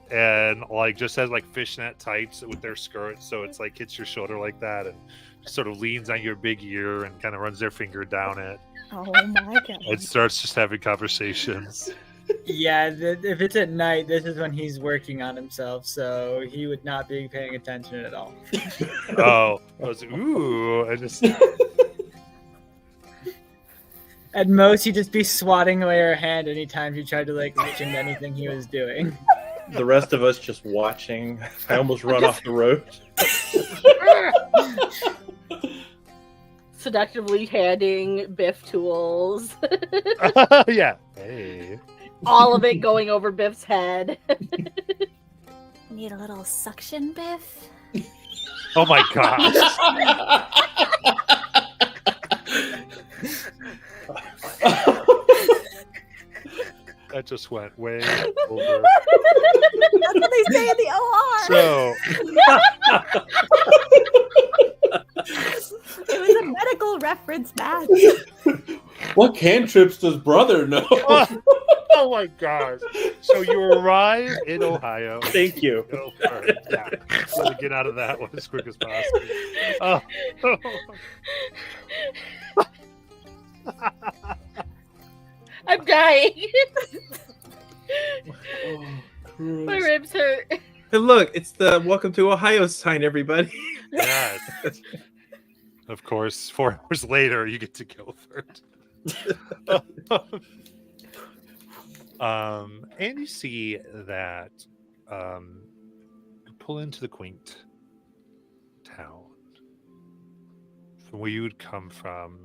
and like just has like fishnet tights with their skirts, so it's like hits your shoulder like that, and sort of leans on your big ear and kind of runs their finger down it. Oh my god. It starts just having conversations. Yeah, if it's at night, this is when he's working on himself, so he would not be paying attention at all. Oh, I was ooh! I just At most, he'd just be swatting away her hand anytime she tried to like reach into anything he was doing. The rest of us just watching. I almost run off the road. Seductively handing Biff tools. yeah. Hey. All of it going over Biff's head. Need a little suction, Biff? Oh my gosh. That just went way over. That's what they say in the OR. So, It was a medical reference match. What cantrips does brother know? oh my gosh. So you arrive in Ohio. Thank you. Guilford. Yeah. Gotta get out of that one as quick as possible. Oh. I'm dying. Oh, My Christ. ribs hurt. And look, it's the Welcome to Ohio sign, everybody. Yes. Of course, 4 hours later, you get to Guilford. And you see that you pull into the quaint town. From where you would come from,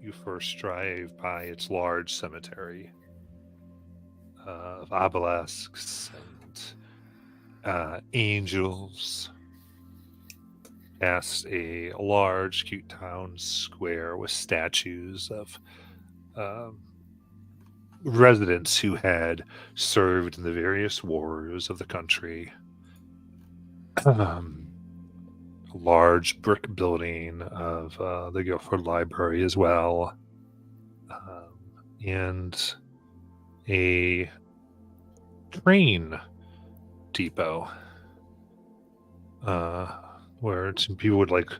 you first drive by its large cemetery of obelisks and angels. Past a large, cute town square with statues of residents who had served in the various wars of the country. A large brick building of the Guilford Library as well, and a train depot where some people would like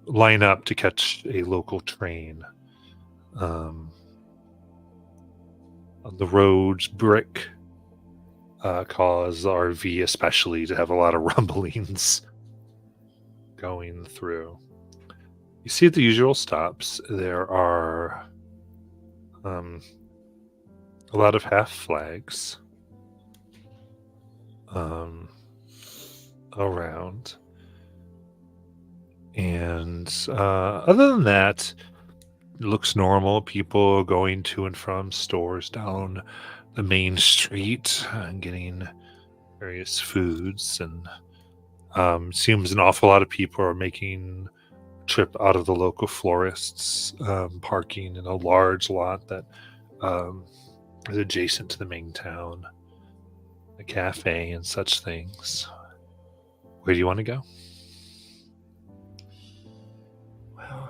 line up to catch a local train. The roads brick cause RV especially to have a lot of rumblings going through. You see at the usual stops there are a lot of half flags around. And other than that, it looks normal. People going to and from stores down the main street and getting various foods. And seems an awful lot of people are making a trip out of the local florists, parking in a large lot that is adjacent to the main town, a cafe and such things. Where do you want to go? Well,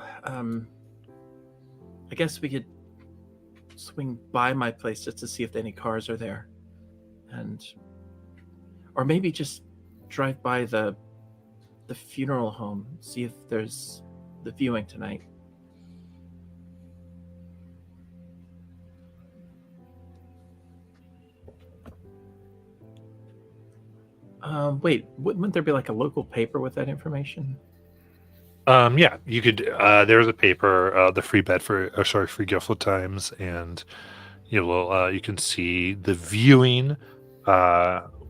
I guess we could swing by my place just to see if any cars are there, or maybe just drive by the funeral home, see if there's the viewing tonight. Wait, wouldn't there be like a local paper with that information? Yeah, you could. There's a paper, the Free Bedford, Free Guilford Times, and you can see the viewing,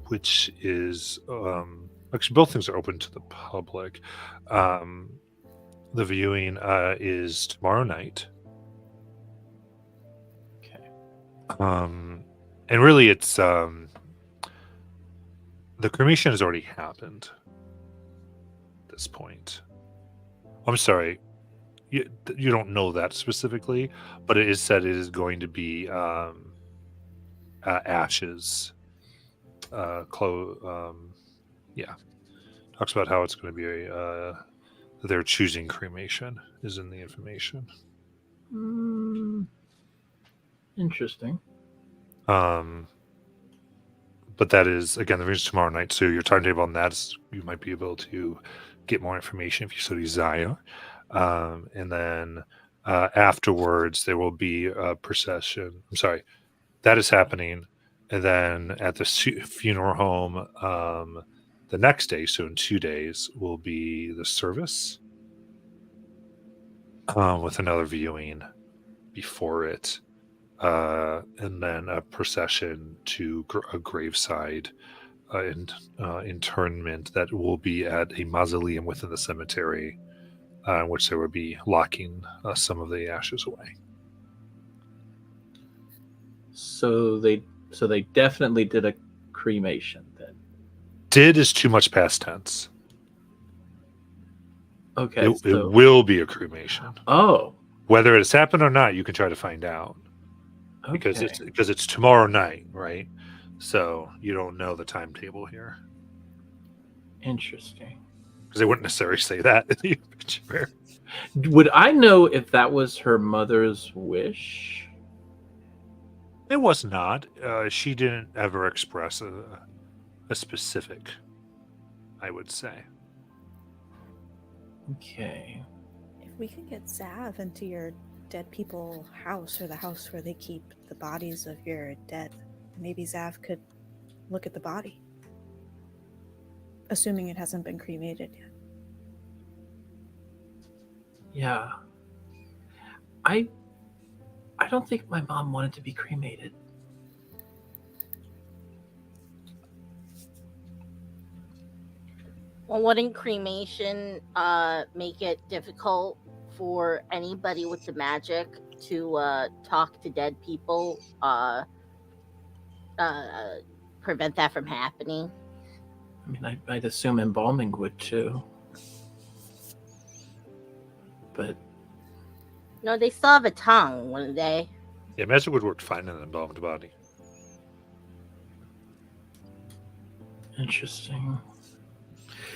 which is actually both things are open to the public. The viewing is tomorrow night. Okay. And really, it's the cremation has already happened at this point. I'm sorry, you don't know that specifically, but it is said it is going to be ashes. Yeah, talks about how it's going to be they're choosing cremation is in the information. Interesting. But that is, again, the viewing's tomorrow night, so your timetable on that is you might be able to get more information if you so desire. And then afterwards, there will be a procession. I'm sorry, that is happening. And then at the funeral home, the next day, so in 2 days, will be the service with another viewing before it. And then a procession to a graveside and internment that will be at a mausoleum within the cemetery, in which they will be locking some of the ashes away. So they definitely did a cremation then. Did is too much past tense. Okay. It will be a cremation. Oh. Whether it's happened or not, you can try to find out. because Okay. it's tomorrow night, right? So you don't know the timetable here Interesting. because they wouldn't necessarily say that in the obituary. Would I know if that was her mother's wish? It was not. She didn't ever express a specific, I would say. Okay. If we could get Zav into your dead people house or the house where they keep the bodies of your dead, maybe Zav could look at the body. Assuming it hasn't been cremated yet. Yeah. I don't think my mom wanted to be cremated. Well, wouldn't cremation make it difficult for anybody with the magic to talk to dead people? Prevent that from happening? I mean, I'd assume embalming would too. But No, they still have a tongue, wouldn't they? Yeah, magic would work fine in an embalmed body. interesting.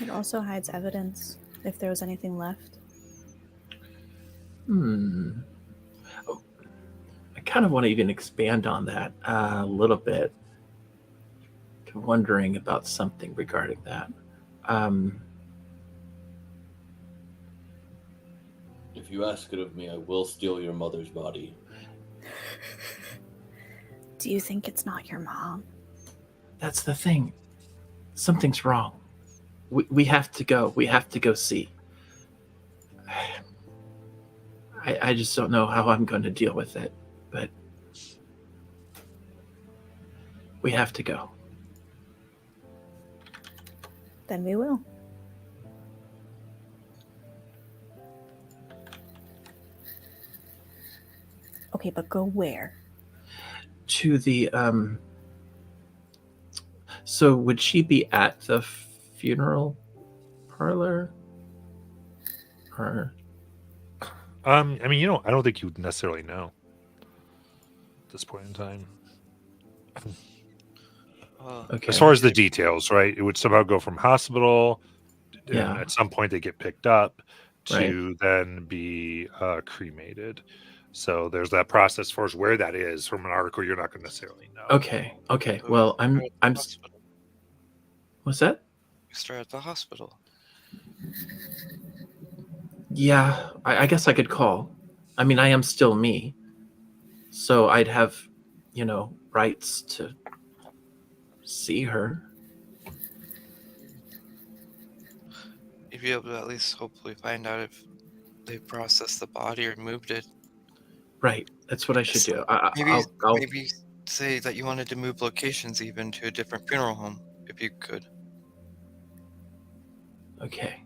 It also hides evidence if there was anything left. Oh, I kind of want to even expand on that a little bit. I'm wondering about something regarding that. If you ask it of me, I will steal your mother's body. Do you think it's not your mom? That's the thing. Something's wrong. We have to go. We have to go see. I just don't know how I'm going to deal with it, but we have to go. Then we will. Okay, but go where? To the So would she be at the funeral parlor? Or I mean, I don't think you would necessarily know at this point in time. okay. As far as the details, right? It would somehow go from hospital, Yeah. and at some point they get picked up Right. to then be cremated. So there's that process. As far as where that is from an article, you're not going to necessarily know. Okay. Well, I'm Hospital. what's that? You start at the hospital. Yeah, I guess I could call. I mean, I am still me. So I'd have, rights to see her. You'd be able to at least hopefully find out if they processed the body or moved it. Right. That's what I should do. Maybe I'll maybe say that you wanted to move locations even to a different funeral home if you could. Okay.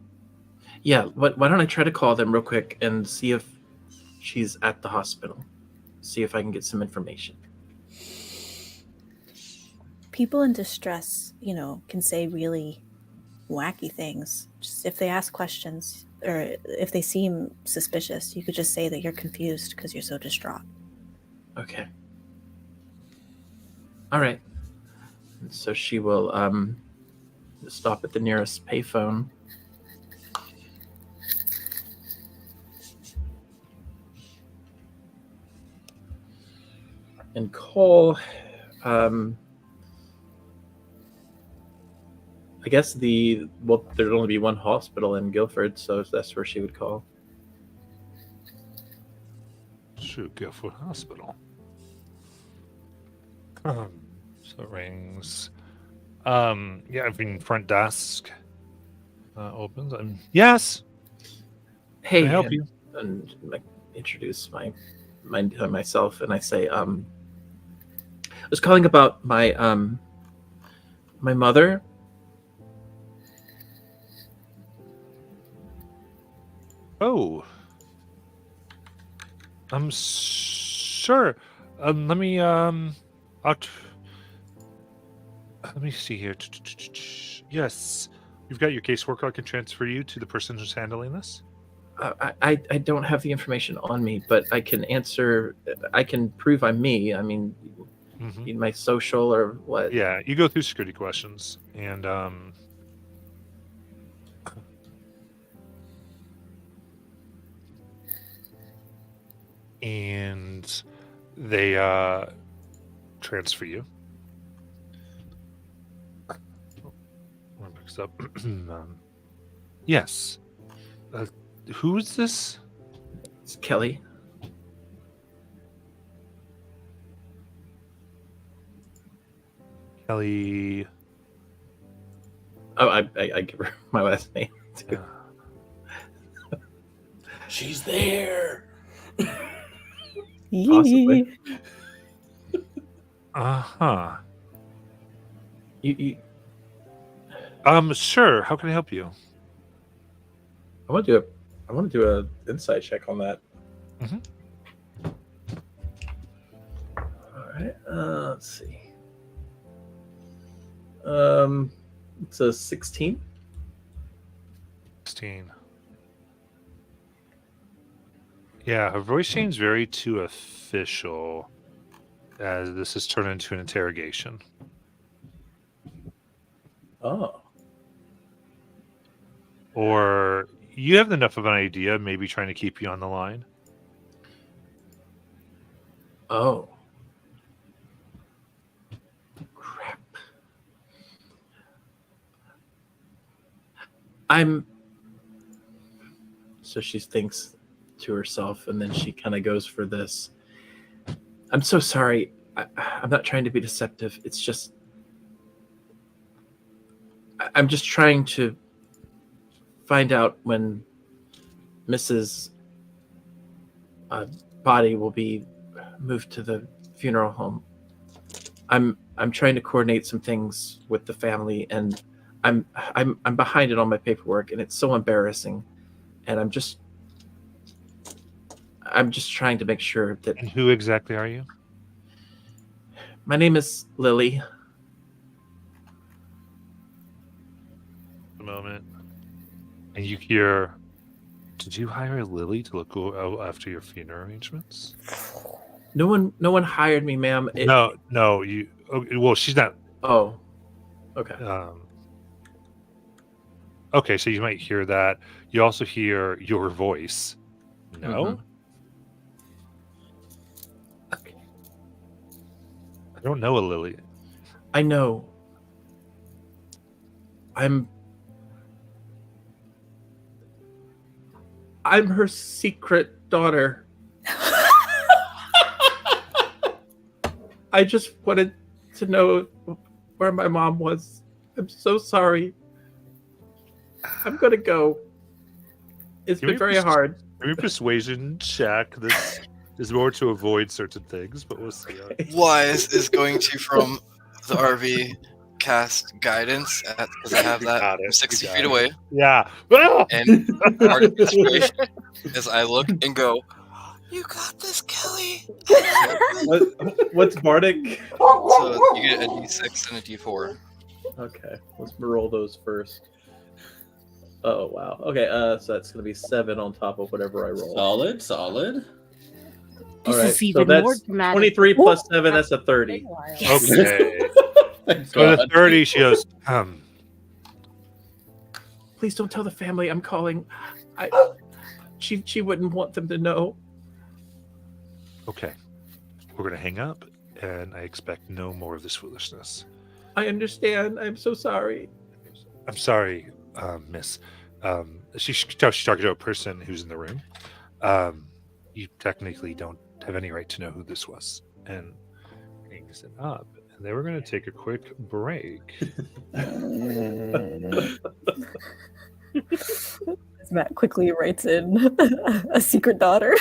Yeah, why don't I try to call them real quick and see if she's at the hospital. See if I can get some information. People in distress, can say really wacky things. Just if they ask questions or if they seem suspicious, you could just say that you're confused because you're so distraught. Okay. All right. So she will stop at the nearest payphone. And call I guess there'd only be one hospital in Guilford, so that's where she would call. Shoot, Guilford Hospital. So it rings. Yeah, I mean, front desk opens. Yes. Hey, Can I help you? And I introduce myself, and I say, I was calling about my my mother. Oh. I'm sure. Let me let me see here. Yes. You've got your caseworker. I can transfer you to the person who's handling this. I don't have the information on me, but I can answer. I can prove I'm me. I mean, Mhm. need my social or what? Yeah, you go through security questions, and they transfer you. One picks up. Yes. Who is this? It's Kelly. Kelly. Oh, I give her my last name too. She's there. Possibly. Uh-huh. You Sure. How can I help you? I want to do a insight check on that. Mhm. All right. Let's see. It's a 16. 16. Yeah, her voice seems very too official, as this has turned into an interrogation. Oh. Or you have enough of an idea, maybe trying to keep you on the line. Oh. Crap. So she thinks to herself, and then she kind of goes for this. I'm so sorry. I'm not trying to be deceptive. It's just I'm just trying to find out when Mrs. Body will be moved to the funeral home. I'm trying to coordinate some things with the family, and I'm behind it on my paperwork, and it's so embarrassing. And I'm just trying to make sure that. And who exactly are you? My name is Lily. A moment. And you hear, did you hire Lily to look after your funeral arrangements? No one hired me, ma'am. No, you. Okay, well, she's not. Oh, okay. Okay, so you might hear that. You also hear your voice. No? Mhm. Okay. I don't know a Lily. I know. I'm her secret daughter. I just wanted to know where my mom was. I'm so sorry. I'm gonna go. It's been very hard. Give me a persuasion check. This is more to avoid certain things, but we'll see. Wise is going to, from the RV, cast guidance because I have that got it, from you 60 got feet it. away. Yeah. And part of inspiration is I look and go, "You got this, Kelly." What's Bardic? So you get a D6 and a D4. Okay, let's roll those first. Oh wow. Okay, so that's gonna be 7 on top of whatever I roll. Solid. All This right, is so even more that's dramatic. 23 plus 7. That's a 30. Okay. Thank So the God. 30, she goes, Please don't tell the family I'm calling. She wouldn't want them to know. okay. We're going to hang up, and I expect no more of this foolishness. I understand. I'm so sorry. I'm sorry, miss. She's talking to a person who's in the room. You technically don't have any right to know who this was. And hangs it up. And then we're going to take a quick break. Matt quickly writes in a secret daughter.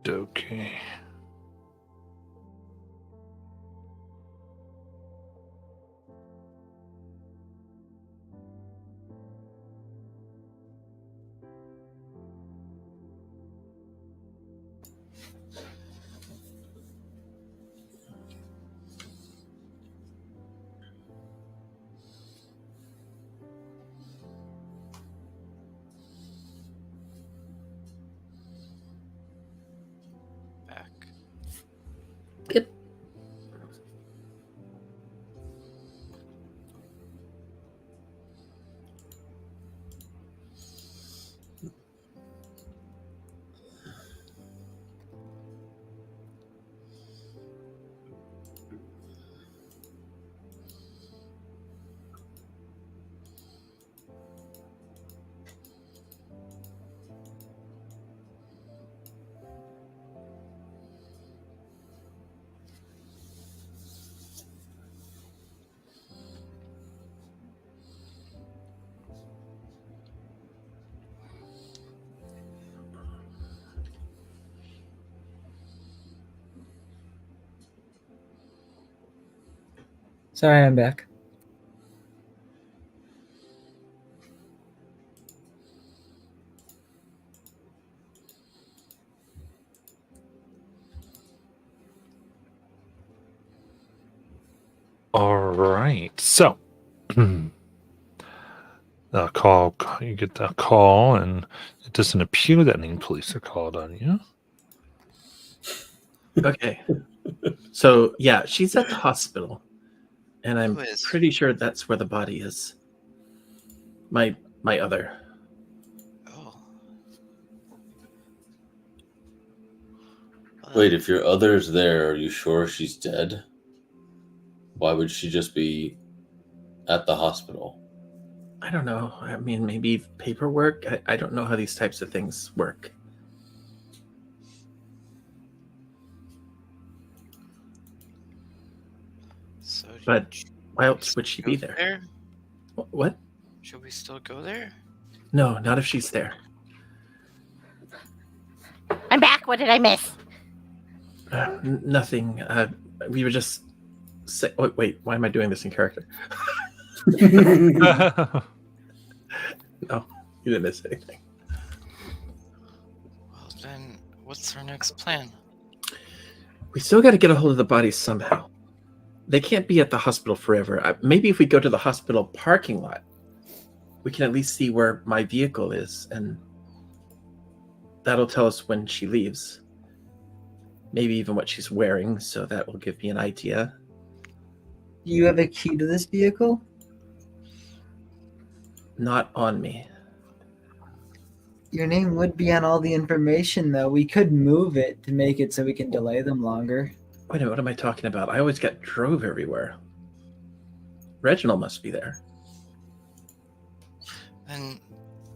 dokie. Back. Yep. Sorry, I'm back. All right. So, you get that call, and it doesn't appear that any police are called on you. Okay. So yeah, she's at the hospital, and I'm Who is? pretty sure that's where the body is. My other. Oh. Wait, if your other's there, are you sure she's dead? Why would she just be at the hospital? I don't know. I mean, maybe paperwork. I don't know how these types of things work. So But should why we else would she go be there? What? Should we still go there? No, not if she's there. I'm back. What did I miss? Nothing. We were just. Wait, why am I doing this in character? No, you didn't miss anything. Well, then, what's our next plan? We still got to get a hold of the bodies somehow. They can't be at the hospital forever. Maybe if we go to the hospital parking lot, we can at least see where my vehicle is, and that'll tell us when she leaves. Maybe even what she's wearing, so that will give me an idea. You have a key to this vehicle? Not on me. Your name would be on all the information, though. We could move it to make it so we can delay them longer. Wait a minute, what am I talking about? I always got drove everywhere. Reginald must be there. Then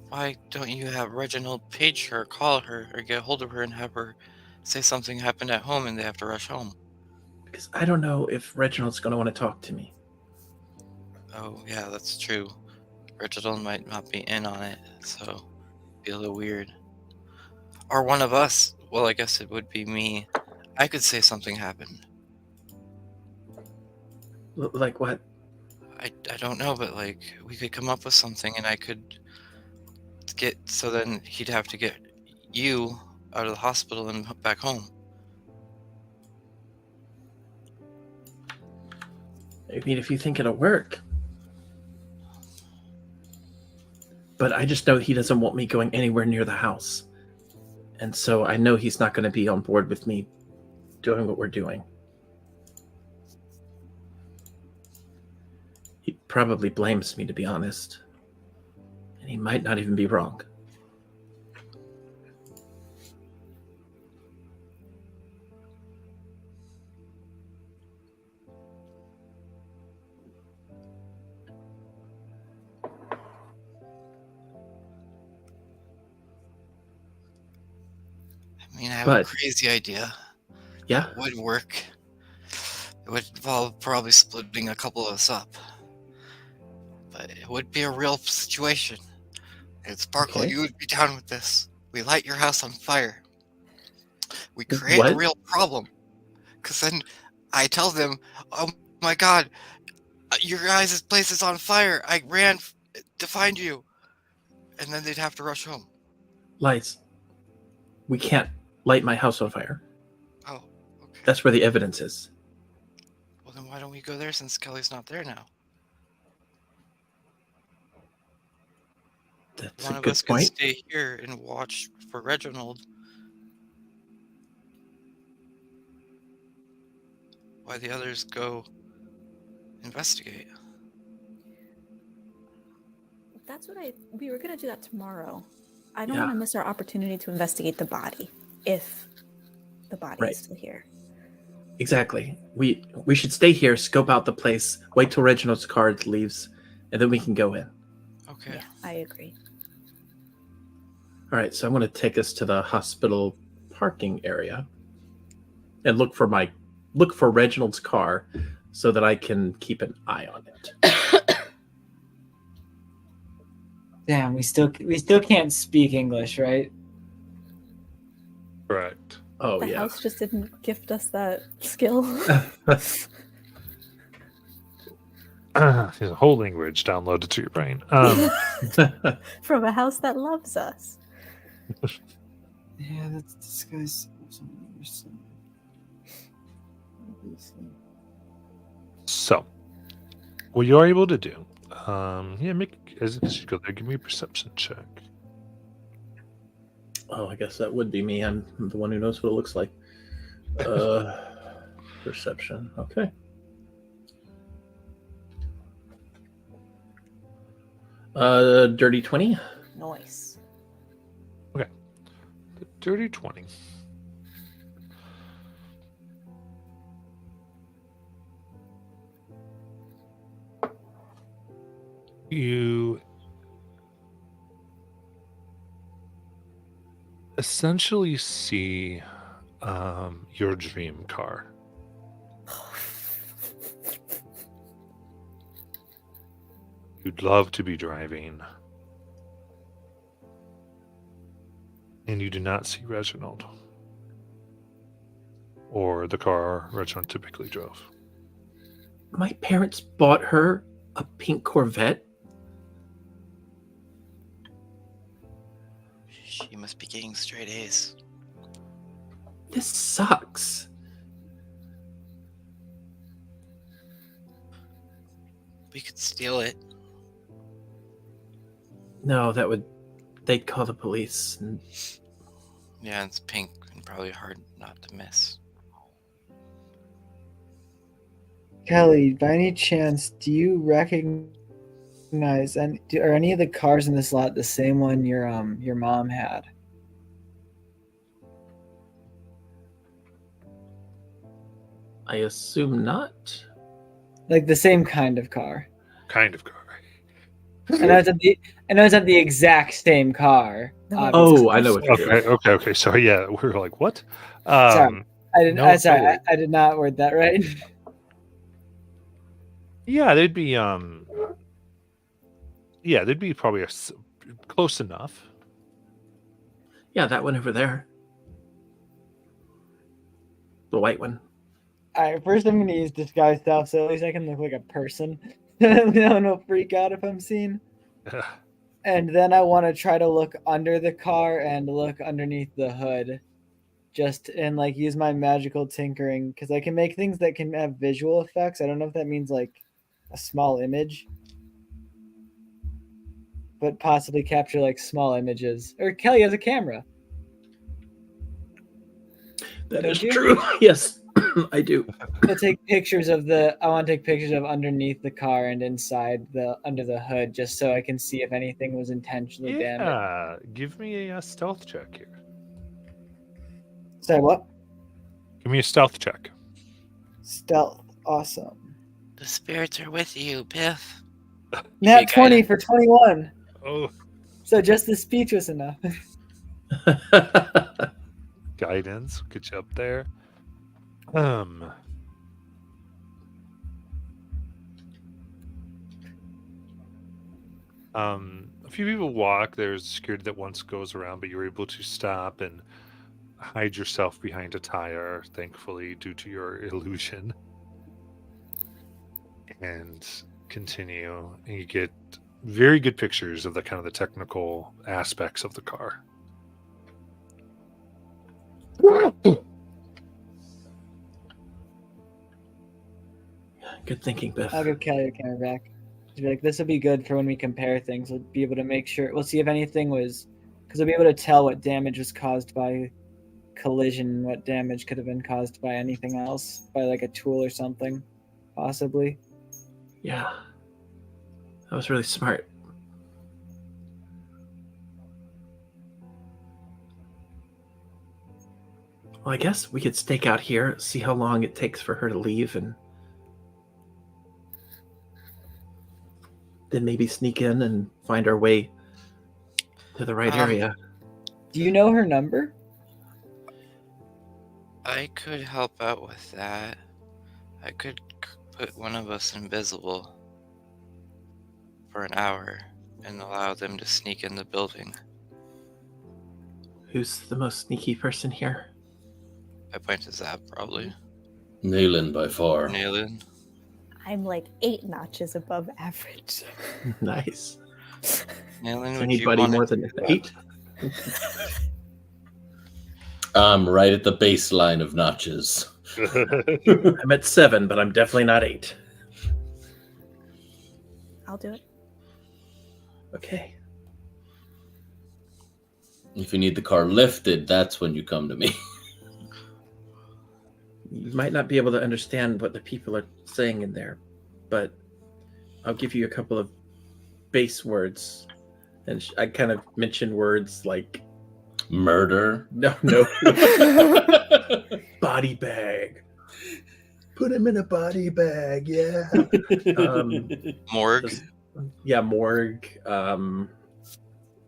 why don't you have Reginald page her, call her, or get a hold of her and have her say something happened at home and they have to rush home? Because I don't know if Reginald's going to want to talk to me. Oh, yeah, that's true. Reginald might not be in on it, so be a little weird. Or one of us. Well, I guess it would be me. I could say something happened. Like what? I don't know, but like we could come up with something and I could get, so then he'd have to get you out of the hospital and back home. I mean, if you think it'll work. But I just know he doesn't want me going anywhere near the house. And so I know he's not going to be on board with me doing what we're doing. He probably blames me, to be honest. And he might not even be wrong. I mean, I have But- a crazy idea. Yeah? It would work. It would involve probably splitting a couple of us up. But it would be a real situation. And Sparkle, Okay. you would be down with this. We light your house on fire. we create a What? real problem. Because then I tell them, oh my god, your guys' place is on fire. I ran to find you. And then they'd have to rush home. Lights. We can't light my house on fire. Oh, okay. That's where the evidence is. Well, then why don't we go there since Kelly's not there now? That's One a of good us could point. stay here and watch for Reginald. Why the others go investigate. That's what we were gonna do that tomorrow. I don't Yeah. want to miss our opportunity to investigate the body if the body Right. is still here. Exactly. We should stay here, scope out the place, wait till Reginald's car leaves, and then we can go in. Okay. Yeah, I agree. All right, so I'm going to take us to the hospital parking area and look for Reginald's car so that I can keep an eye on it. Damn, we still can't speak English, right? Correct. Oh, The yeah. house just didn't gift us that skill. There's a whole language downloaded to your brain. From a house that loves us. Yeah, this guy's. So, what you are able to do, as you go there, give me a perception check. Oh, I guess that would be me. I'm the one who knows what it looks like. Perception. Okay. Dirty 20. Nice. The dirty 20. You essentially see your dream car. You'd love to be driving. And you do not see Reginald. Or the car Reginald typically drove. My parents bought her a pink Corvette. She must be getting straight A's. This sucks. We could steal it. No, they'd call the police. And Yeah, it's pink and probably hard not to miss. Kelly, by any chance, do you recognize are any of the cars in this lot the same one your mom had? I assume not. Like the same kind of car. Kind of car. I know it's not the exact same car. Oh, I know what you're doing. Okay. So yeah, we were like, what? Sorry. no worries. I did not word that right. Yeah, they'd be probably close enough. Yeah, that one over there. The white one. Alright, first I'm gonna use disguise self so at least I can look like a person. No one will freak out if I'm seen. And then I want to try to look under the car and look underneath the hood. Just and like use my magical tinkering because I can make things that can have visual effects. I don't know if that means like a small image, but possibly capture like small images. Or Kelly has a camera. That Don't is you? true. Yes, I do. I want to take pictures of underneath the car and inside under the hood just so I can see if anything was intentionally damaged. Yeah, give me a stealth check here. Sorry, what? Give me a stealth check. Stealth. Awesome. The spirits are with you, Biff. Nat You 20 got for 21. Oh, So just the speech was enough. guidance, get you up there. A few people walk. There's security that once goes around, but you're able to stop and hide yourself behind a tire, thankfully, due to your illusion, and continue. And you get very good pictures of the kind of the technical aspects of the car. Good thinking, Biff. I'll give Kelly the camera back. She'll be like, this will be good for when we compare things. We'll be able to make sure. We'll see if anything was, because we'll be able to tell what damage was caused by collision, what damage could have been caused by anything else, by like a tool or something, possibly. Yeah. That was really smart. Well, I guess we could stake out here, see how long it takes for her to leave, and then maybe sneak in and find our way to the right area. Do you know her number? I could help out with that. I could put one of us invisible for an hour and allow them to sneak in the building. Who's the most sneaky person here? I point to Zap, probably. Nayland by far. Nayland. I'm like 8 notches above average. Nice. Nayland, Is would you anybody want more than 8? I'm right at the baseline of notches. I'm at 7, but I'm definitely not 8. I'll do it. Okay. If you need the car lifted, that's when you come to me. You might not be able to understand what the people are saying in there, but I'll give you a couple of base words. And I kind of mention words like Murder. no, body bag. Put him in a body bag, yeah. Morgue. Yeah, morgue.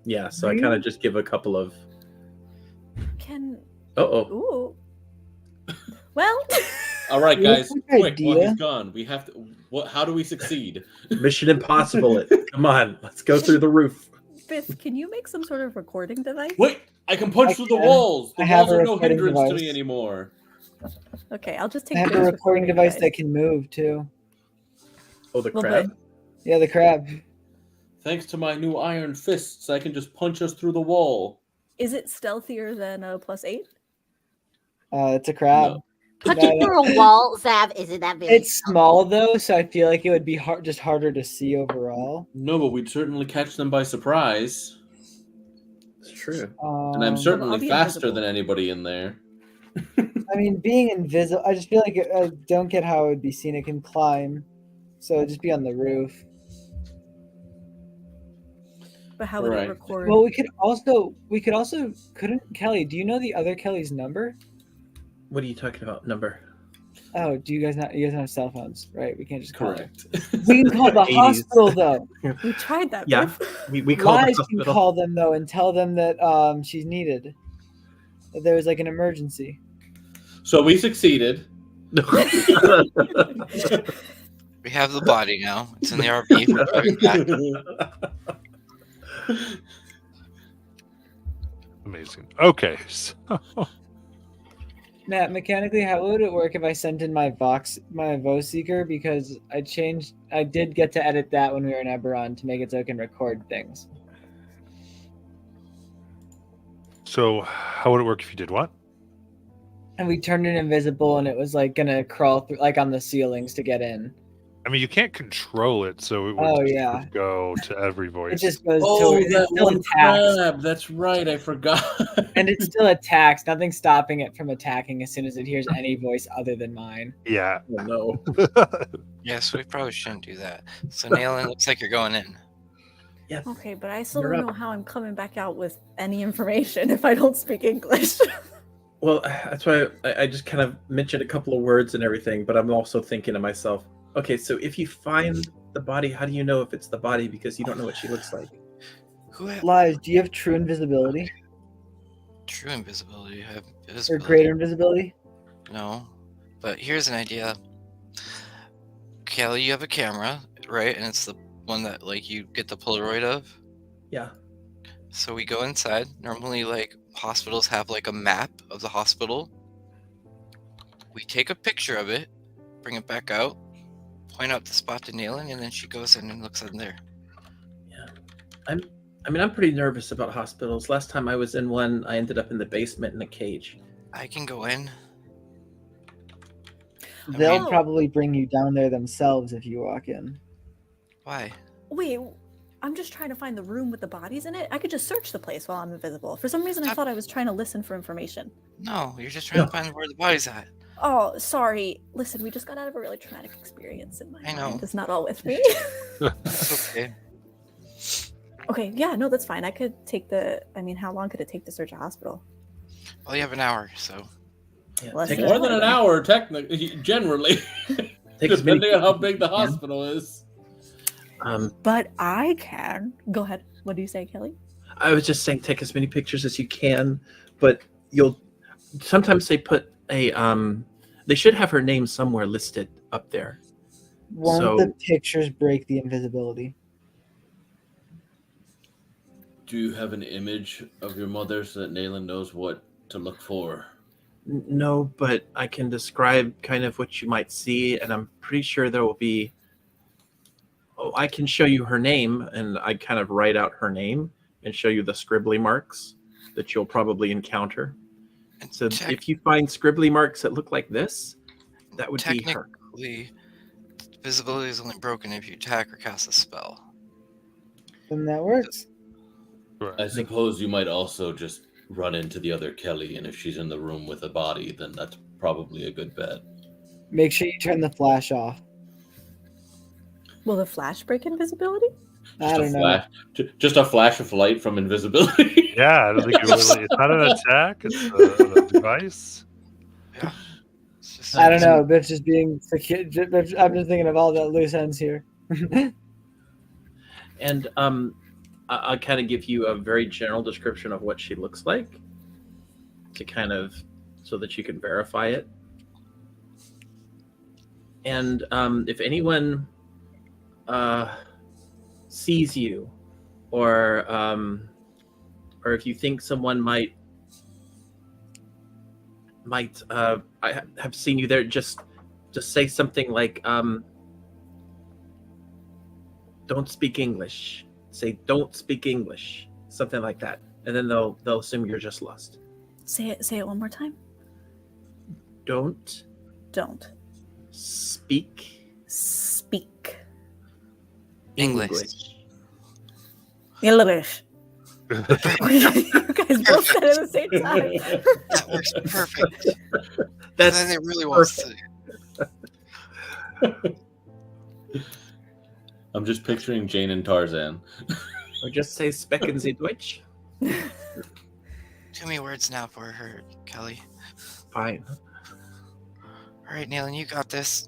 Yeah, so I kind of just give a couple of. Can Oh. ooh. Well, All right, guys, Good quick, while idea. he's gone, we have to. What? How do we succeed? Mission Impossible it. Come on, let's go through the roof. Biff, can you make some sort of recording device? Wait, I can punch I through the can. walls. The I have walls a are no recording hindrance to device. me anymore. Okay, I'll just take I have a Biff's recording device that can move too. Oh, the Well, crab. Yeah, the crab. Thanks to my new iron fists, I can just punch us through the wall. Is it stealthier than a +8? It's a crab. No. Punching No, through a wall, Zav, isn't that very It's small though, so I feel like it would be just harder to see overall. No, but we'd certainly catch them by surprise. It's true. And I'm I'll certainly be faster invisible. than anybody in there. I mean, being invisible, I just feel like I don't get how it would be seen. It can climb, so it'd just be on the roof. But how would Right. it record? Well, we could also couldn't Kelly? Do you know the other Kelly's number? What are you talking about? Number? Oh, do you guys not? You guys don't have cell phones, right? We can't just call them. Correct. We can call the 80s. hospital though. We tried that. Yeah. Biff. We call the Live can hospital. call them though and tell them that she's needed. That there was like an emergency. So we succeeded. We have the body now. It's in the RV. We're driving back. Amazing. Okay, so Matt, mechanically, how would it work if I sent in my Voice Seeker? Because I did get to edit that when we were in Eberron to make it so it can record things. so how would it work if you did what? And we turned it invisible, and it was like gonna crawl through, like on the ceilings to get in. I mean, you can't control it, so it would Oh, just yeah. would go to every It voice. just goes Oh, to it's that still one attacks, crab. That's right. I forgot. and it still attacks. Nothing's stopping it from attacking as soon as it hears any voice other than mine. Yeah. Oh, no. Yes, we probably shouldn't do that. So, Nayland, looks like you're going in. Yes. Okay, but I still You're don't up. know how I'm coming back out with any information if I don't speak English. Well, that's why I just kind of mentioned a couple of words and everything, but I'm also thinking to myself, okay, so if you find the body, how do you know if it's the body? Because you don't know what she looks like. Who have Lies, do you have true invisibility true invisibility? You have or visibility. greater invisibility? No. But here's an idea. Kelly, you have a camera, right? And it's the one that like you get the Polaroid of. Yeah. So we go inside. Normally, like hospitals have like a map of the hospital. We take a picture of it, bring it back out, point out the spot to Nayland, and then she goes in and looks in there. I'm pretty nervous about hospitals. Last time I was in one, I ended up in the basement in a cage. I can go in. They'll mean- probably bring you down there themselves if you walk in. Why? Wait, I'm just trying to find the room with the bodies in it. I could just search the place while I'm invisible. For some reason, I thought I was trying to listen for information. No, you're just trying to find where the body's at. Oh, sorry. Listen, we just got out of a really traumatic experience, and my I know. mind is not all with me. It's okay. Okay, yeah, no, that's fine. I could take the. I mean, how long could it take to search a hospital? Well, you have an hour, so Yeah, Less take, than More than an hour, technically, generally, take as many depending on how pictures big the as you can. hospital is. But I can. Go ahead. What do you say, Kelly? I was just saying, take as many pictures as you can, but you'll sometimes they put a they should have her name somewhere listed up there. Won't So- the pictures break the invisibility? Do you have an image of your mother so that Nayland knows what to look for? No, but I can describe kind of what you might see, and I'm pretty sure there will be. Oh, I can show you her name, and I kind of write out her name and show you the scribbly marks that you'll probably encounter. and So if you find scribbly marks that look like this, that would be her. technically, visibility is only broken if you attack or cast a spell. Then that works. I suppose you might also just run into the other Kelly, and if she's in the room with a body, then that's probably a good bet. Make sure you turn the flash off. Will the flash break invisibility? I don't know. Just a flash of light from invisibility. Yeah, I don't think it really. It's not an attack. It's a device. Yeah. It's just I don't know. Bitch is being secure. I'm just thinking of all the loose ends here. And I'll kind of give you a very general description of what she looks like to kind of so that you can verify it. And if anyone sees you, or if you think someone might I have seen you there, just say something like don't speak English. Say don't speak English, something like that, and then they'll assume you're just lost. Say it one more time. Don't Don't speak speak English. English. You guys both said it at the same time. That works perfect. That's And then it really wants to. I'm just picturing Jane and Tarzan. or just say Specken Sie Deutsch. Too many words now for her, Kelly. Fine. All right, Nayland, you got this.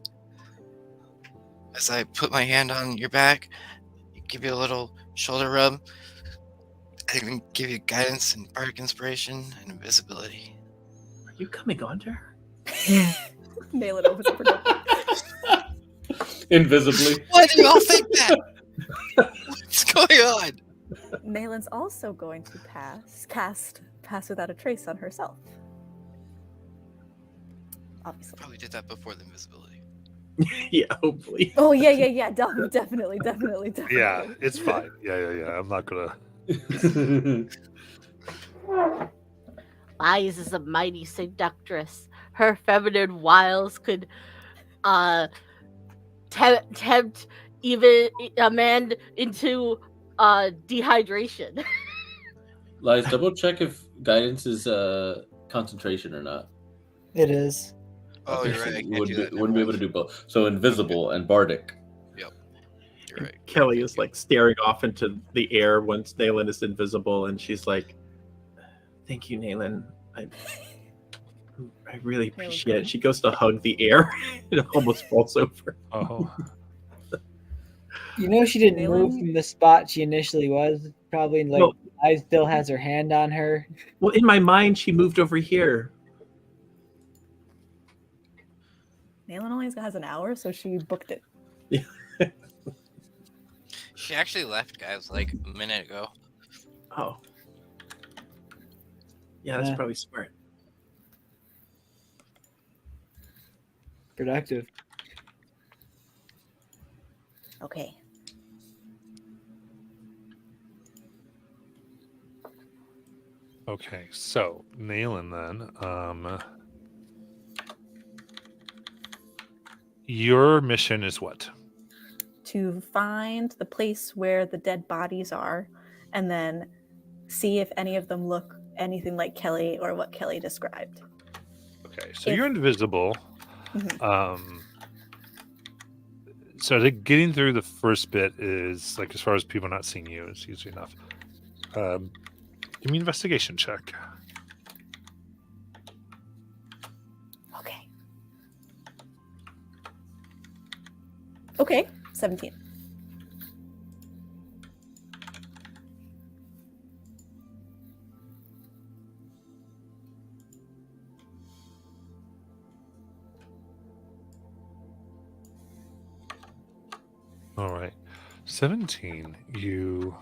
As I put my hand on your back, give you a little shoulder rub, I can give you guidance and bardic inspiration and invisibility. Are you coming on to her? Nail it over the Invisibly. Why do you all think that? What's going on? Nayland's also going to cast Pass Without a Trace on herself. Obviously. Probably did that before the invisibility. Yeah, hopefully. Oh yeah. Definitely. Yeah, it's fine. Yeah. I'm not gonna. Lies is a mighty seductress. Her feminine wiles could tempt even a man into dehydration. Lies, double check if guidance is concentration or not. It is. Oh, Okay, you're so right. I you can't do that. wouldn't be able to do both. So invisible and bardic. You're right. Kelly is like staring off into the air once Nayland is invisible, and she's like, "Thank you, Nayland. I really appreciate it." She goes to hug the air, and it almost falls over. Oh, You know she didn't move Nayland? from the spot she initially was. Probably like Well- I still has her hand on her. Well, in my mind, she moved over here. Nayland only has an hour, so she booked it. She actually left, guys, like a minute ago. Oh, Yeah, that's Yeah. probably smart. Productive. Okay. Okay, so Nayland then. Your mission is what? To find the place where the dead bodies are, and then see if any of them look anything like Kelly or what Kelly described. Okay, so If- you're invisible. Mhm. So getting through the first bit is like as far as people not seeing you is easy enough. Give me an investigation check. Okay. Okay, 17. All right, 17. You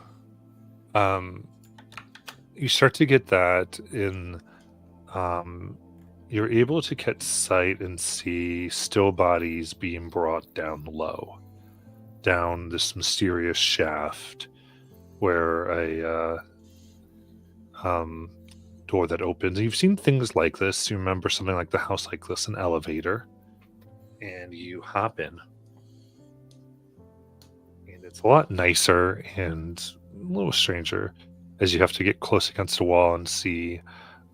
start to get that in. You're able to catch sight and see still bodies being brought down low, down this mysterious shaft where a door that opens. You've seen things like this. You remember something like the house like this, an elevator, and you hop in. And it's a lot nicer and a little stranger as you have to get close against the wall and see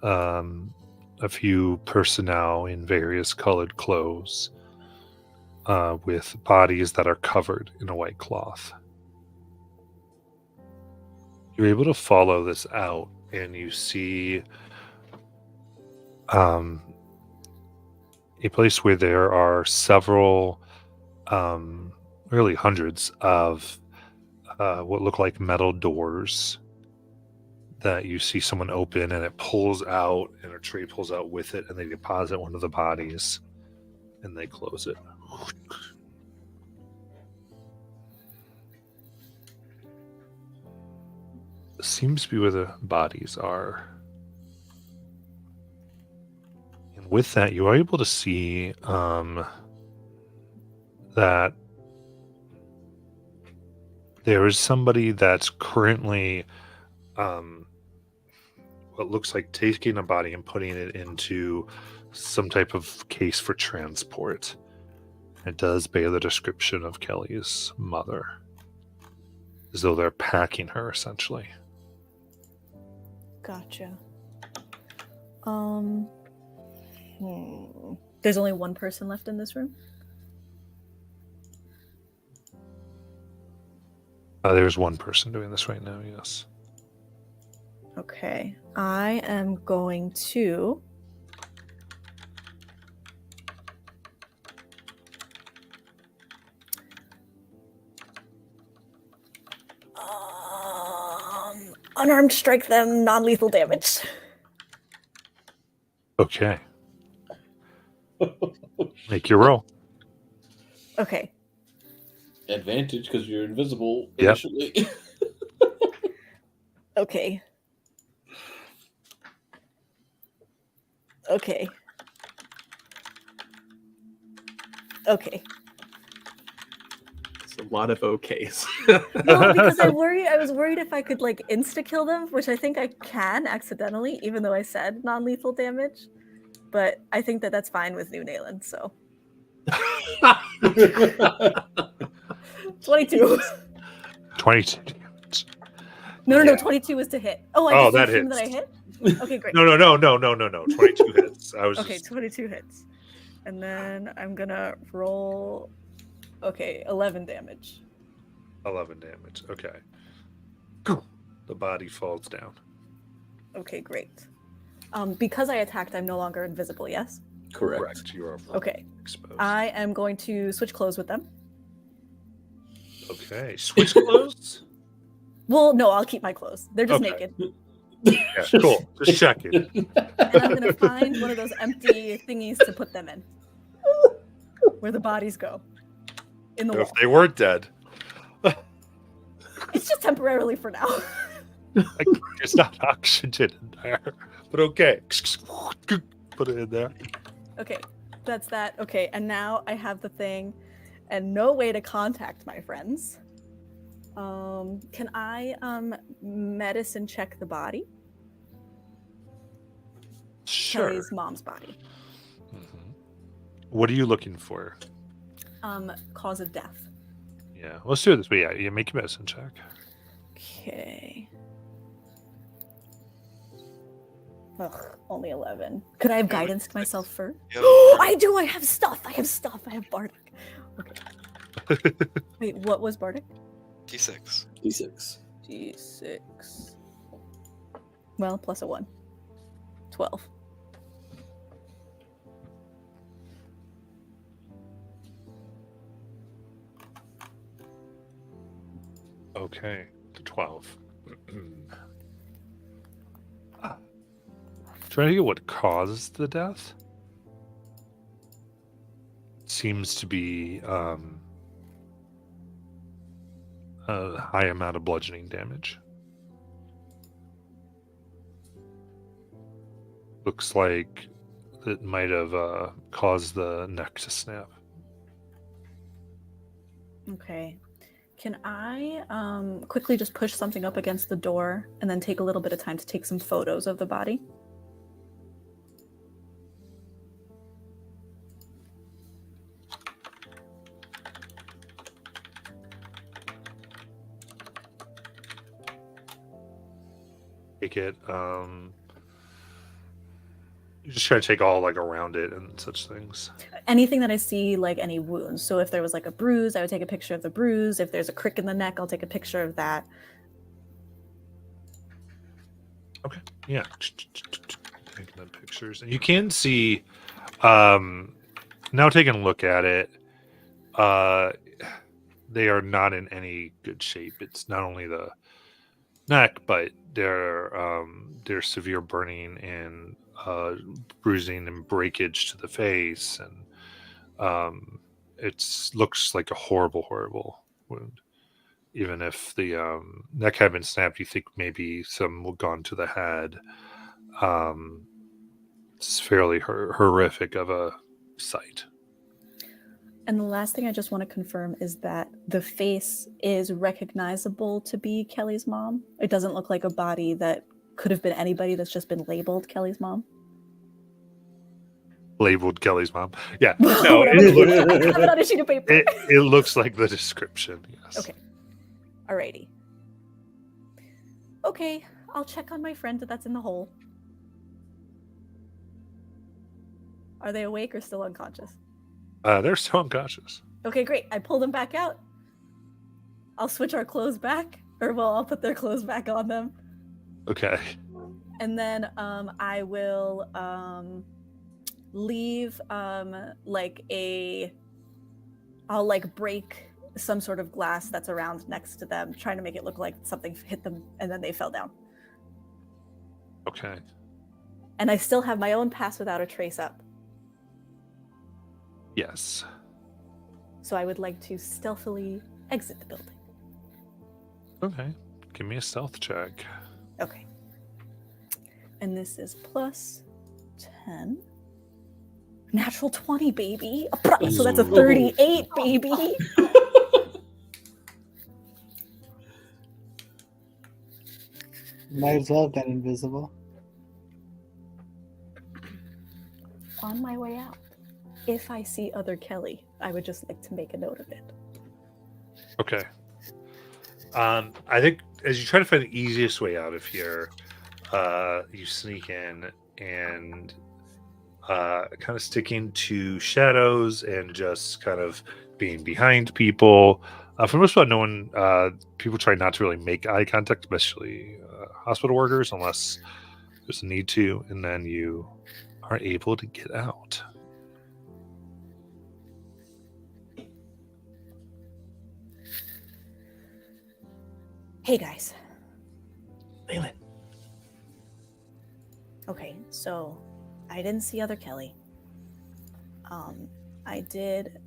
a few personnel in various colored clothes with bodies that are covered in a white cloth. You're able to follow this out, and you see a place where there are several, really hundreds of what look like metal doors that you see someone open, and it pulls out, and a tray pulls out with it, and they deposit one of the bodies, and they close it. Seems to be where the bodies are. And with that, you are able to see that there is somebody that's currently what looks like taking a body and putting it into some type of case for transport. It does bear the description of Kelly's mother, as though they're packing her essentially. Gotcha. There's only one person left in this room? There's one person doing this right now, yes. Okay. I am going to unarmed strike them, non-lethal damage. Okay. Make your roll. Okay. Advantage because you're invisible Yep. initially. Okay. Okay. Okay. It's a lot of okays. No, because I was worried if I could like insta kill them, which I think I can accidentally, even though I said non-lethal damage. But I think that that's fine with New Nayland, so 22. 22. No, Yeah. 22 is to hit. Oh, I Oh, just that assumed that I hits. hit? Okay, great. No. 22 hits. I was Okay, just 22 hits. And then I'm gonna roll, 11 damage. 11 damage. Okay. The body falls down. Okay, great. Because I attacked, I'm no longer invisible, yes? Correct. You are Okay. exposed. I am going to switch clothes with them. Okay. Switch clothes? Well, no, I'll keep my clothes. They're just Okay. naked. Yeah, cool. Just checking. And I'm gonna find one of those empty thingies to put them in. Where the bodies go. In the If wall. they weren't dead. It's just temporarily for now. There's not oxygen in there, but okay. Put it in there. Okay, that's that. Okay, and now I have the thing and no way to contact my friends. Can I medicine check the body? Sure. Kelly's mom's body. Mhm. What are you looking for? Cause of death. Yeah, let's do it this way. Yeah, you make your medicine check. Okay. Ugh, only 11. Could I have guidance myself first? Yep. I do! I have stuff! I have Bardic. Okay. Wait, what was Bardic? D6. D6. D6. Well, plus a 1. 12. Okay, to 12. Trying to get what caused the death. Seems to be a high amount of bludgeoning damage. Looks like it might have caused the neck to snap. Okay. Can I quickly just push something up against the door and then take a little bit of time to take some photos of the body? Take it. You just try to take all like around it and such things. Anything that I see, like any wounds. So if there was like a bruise, I would take a picture of the bruise. If there's a crick in the neck, I'll take a picture of that. Okay. Yeah. Taking the pictures, and you can see. Now taking a look at it, they are not in any good shape. It's not only the neck, but there's severe burning and bruising and breakage to the face, and it looks like a horrible wound. Even if the neck had been snapped, you think maybe some would gone to the head. It's fairly horrific of a sight. And the last thing I just want to confirm is that the face is recognizable to be Kelly's mom. It doesn't look like a body that could have been anybody that's just been labeled Kelly's mom. Labeled Kelly's mom. Yeah. No, No, I have it on a sheet of paper. it looks like the description. Yes. Okay. Alrighty. Okay, I'll check on my friend that's in the hole. Are they awake or still unconscious? They're still unconscious. Okay, great. I pull them back out. I'll switch our clothes back. Or, well, I'll put their clothes back on them. Okay. And then I will leave I'll like break some sort of glass that's around next to them, trying to make it look like something hit them and then they fell down. Okay. And I still have my own pass without a trace up. Yes. So I would like to stealthily exit the building. Okay. Give me a stealth check. Okay. And this is plus 10. Natural 20, baby. So that's a 38, baby. Might as well have been invisible. On my way out, if I see other Kelly, I would just like to make a note of it. Okay. I think as you try to find the easiest way out of here, you sneak in and kind of sticking to shadows and just kind of being behind people. For the most part, no one, people try not to really make eye contact, especially hospital workers, unless there's a need to, and then you are able to get out. Hey guys. Leyland. Okay, so I didn't see other Kelly. I did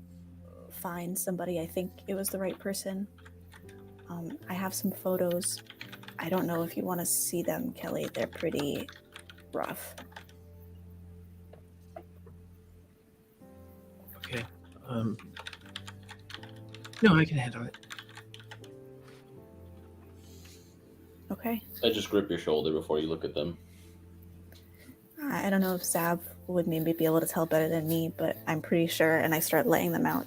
find somebody. I think it was the right person. I have some photos. I don't know if you want to see them, Kelly. They're pretty rough. Okay. No, I can handle it. Okay. I just grip your shoulder before you look at them. I don't know if Zab would maybe be able to tell better than me, but I'm pretty sure, and I start laying them out.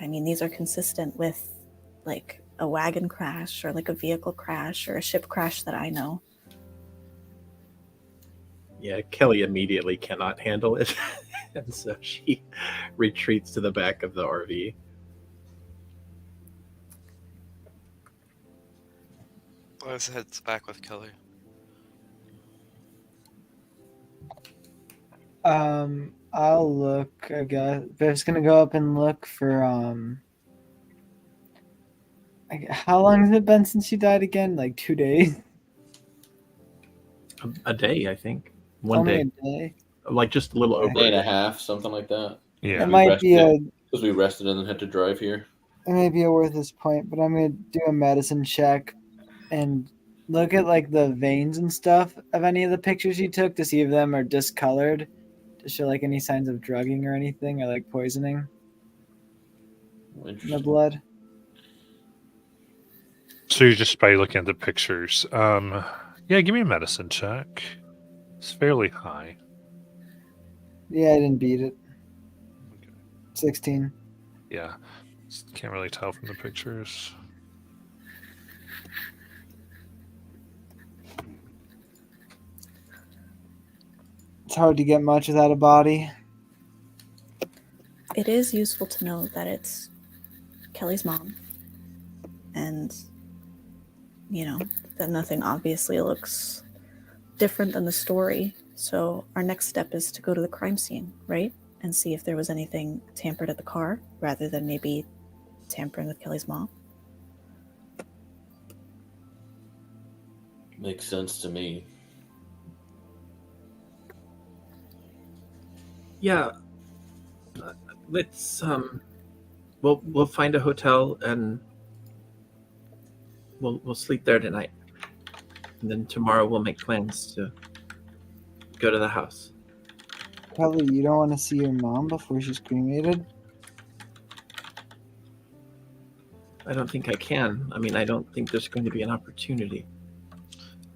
I mean, these are consistent with like a wagon crash or like a vehicle crash or a ship crash that I know. Yeah, Kelly immediately cannot handle it. And so she retreats to the back of the RV. Lois heads back with Kelly. I'll look, I guess. Bev's gonna go up and look for how long has it been since you died again? Like 2 days? A day, I think. One Only day. a day. Like just a little Okay. over Day a and a day. half, something like that. Yeah. It might be Because we rested and then had to drive here. it may be a worthless point, but I'm gonna do a medicine check and look at like the veins and stuff of any of the pictures you took to see if them are discolored to show like any signs of drugging or anything or like poisoning in the Interesting. blood. So you're just by looking at the pictures. Yeah, give me a medicine check. It's fairly high. Yeah, I didn't beat it. 16. Yeah. Can't really tell from the pictures. It's hard to get much without a body. It is useful to know that it's Kelly's mom. And, you know, that nothing obviously looks different than the story. So our next step is to go to the crime scene, right? And see if there was anything tampered at the car rather than maybe tampering with Kelly's mom. Makes sense to me. Yeah. Let's we'll find a hotel and we'll sleep there tonight. And then tomorrow we'll make plans to go to the house. Kelly, you don't want to see your mom before she's cremated? I don't think I can. I mean, I don't think there's going to be an opportunity.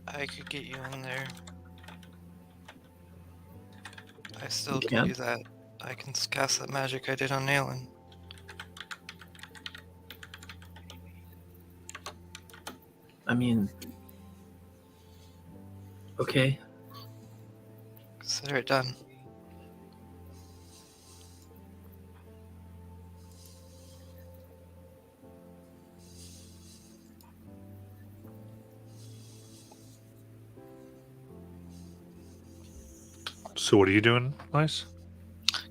I could get you in there. I still You can can? do that. I can cast that magic I did on Nayland. I mean, okay. Consider it done. So what are you doing, Lice?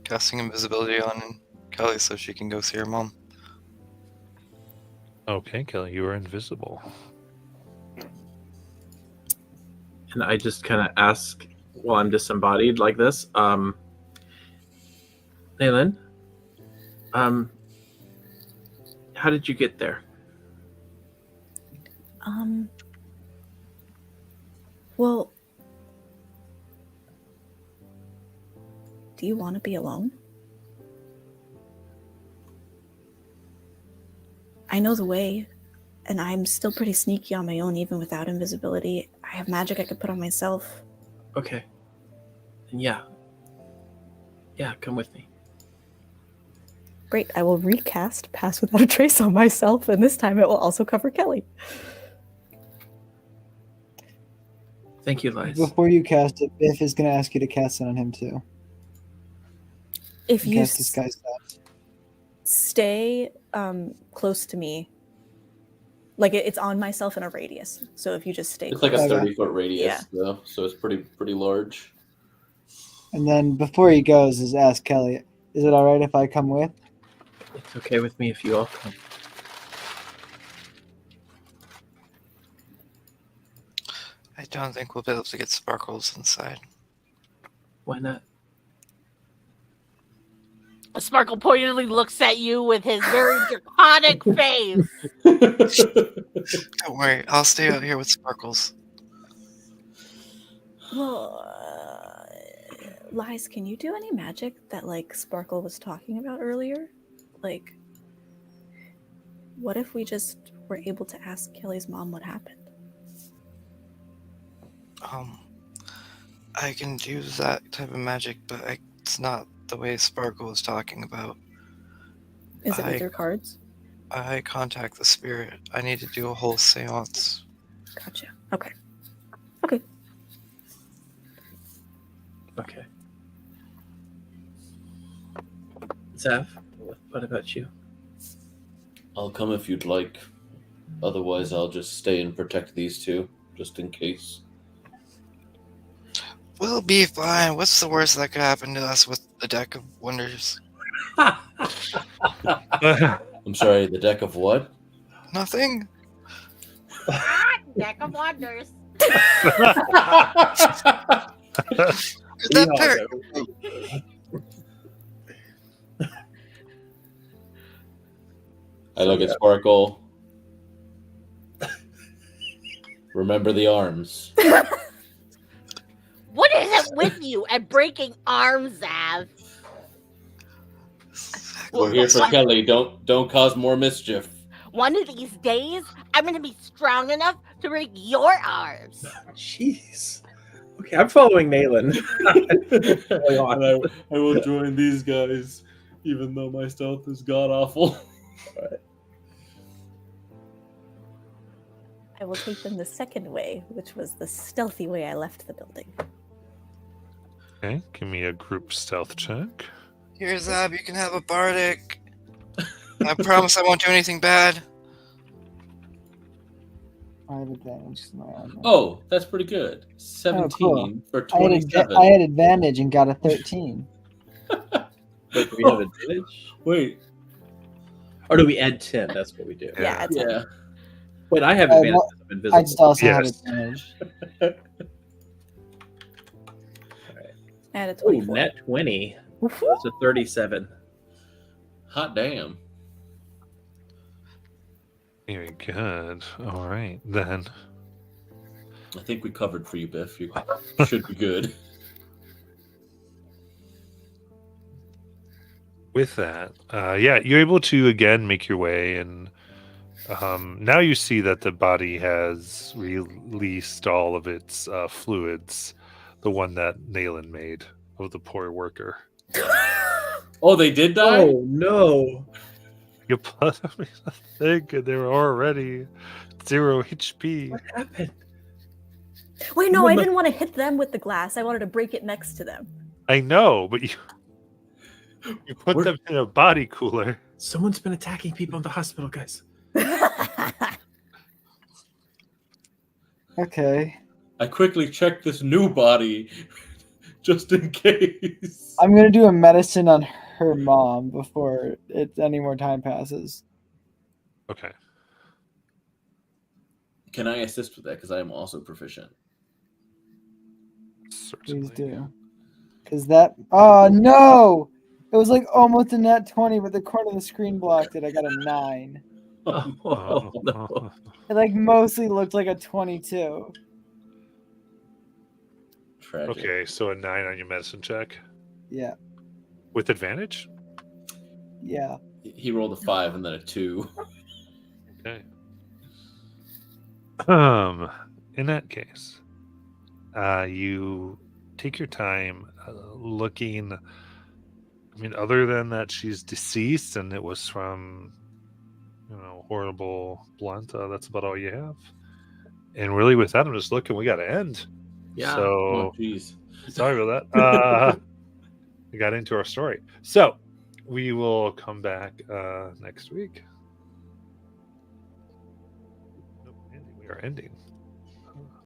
Casting invisibility on Kelly so she can go see her mom. Okay, Kelly, you are invisible. And I just kind of ask while I'm disembodied like this, Nayland, how did you get there? Well, do you want to be alone? I know the way, and I'm still pretty sneaky on my own even without invisibility. I have magic I could put on myself. Okay. And yeah, come with me. Great, I will recast Pass Without a Trace on myself, and this time it will also cover Kelly. Thank you, Lice. Before you cast it, Biff is going to ask you to cast it on him too. If you Cast disguise that. stay close to me, like it's on myself in a radius. So if you just stay It's close. like a Okay. 30-foot radius, Yeah. though, so it's pretty large. And then before he goes, is ask Kelly, is it all right if I come with? It's okay with me if you all come. I don't think we'll be able to get sparkles inside. Why not? Sparkle pointedly looks at you with his very draconic face. Don't worry, I'll stay out here with Sparkles. Well, Lies, can you do any magic that like Sparkle was talking about earlier? Like, what if we just were able to ask Kelly's mom what happened? I can do that type of magic, but it's not the way Sparkle was talking about. Is it with your cards? I contact the spirit. I need to do a whole seance. Gotcha. Okay. Okay. Okay. Zav, what about you? I'll come if you'd like. Otherwise, I'll just stay and protect these two, just in case. We'll be fine. What's the worst that could happen to us with the Deck of Wonders? I'm sorry, the deck of what? Nothing. Deck of Wonders. That part. I look at Sparkle. Remember the arms. What is it with you and breaking arms, Zav? We're here for Kelly. Don't cause more mischief. One of these days, I'm gonna be strong enough to break your arms. Jeez. Okay, I'm following Nayland. And I will join these guys, even though my stealth is god awful. I will take them the second way, which was the stealthy way I left the building. Okay, give me a group stealth check. Here, Zab, you can have a bardic. I promise I won't do anything bad. I have advantage. Oh, that's pretty good. 17 cool. for 27. I had advantage and got a 13. Wait, do we have advantage? Wait. Or do we add 10? That's what we do. Yeah, it's Yeah. Wait, I have advantage. well, I'm invisible. I just also had Yes. advantage. I had a Ooh, 24. net 20. That's a 37. Hot damn. Very good. All right, then. I think we covered for you, Biff. You should be good. With that, yeah, you're able to again make your way, and now you see that the body has released all of its fluids, the one that Nayland made of the poor worker. Oh, they did die? Oh, no. You put them in a thing, and they were already 0 HP. What happened? Wait, no, I didn't want to hit them with the glass. I wanted to break it next to them. I know, but you put We're- them in a body cooler. Someone's been attacking people in the hospital, guys. Okay. I quickly checked this new body just in case. I'm going to do a medicine on her mom before any more time passes. Okay. Can I assist with that? Because I am also proficient. Certainly. Please do. Because that... Oh, no! It was like almost a net 20, but the corner of the screen blocked it. I got a 9. Oh, no. It like mostly looked like a 22. Tragic. Okay, so a 9 on your medicine check Yeah. with advantage. Yeah. He rolled a 5 and then a 2. Okay. In that case, you take your time looking. I mean, other than that, she's deceased, and it was from, horrible blunt. That's about all you have. And really, with that, I'm just looking. We got to end. Yeah. So Oh, jeez. sorry about that. We got into our story. So we will come back next week. Nope, we are ending.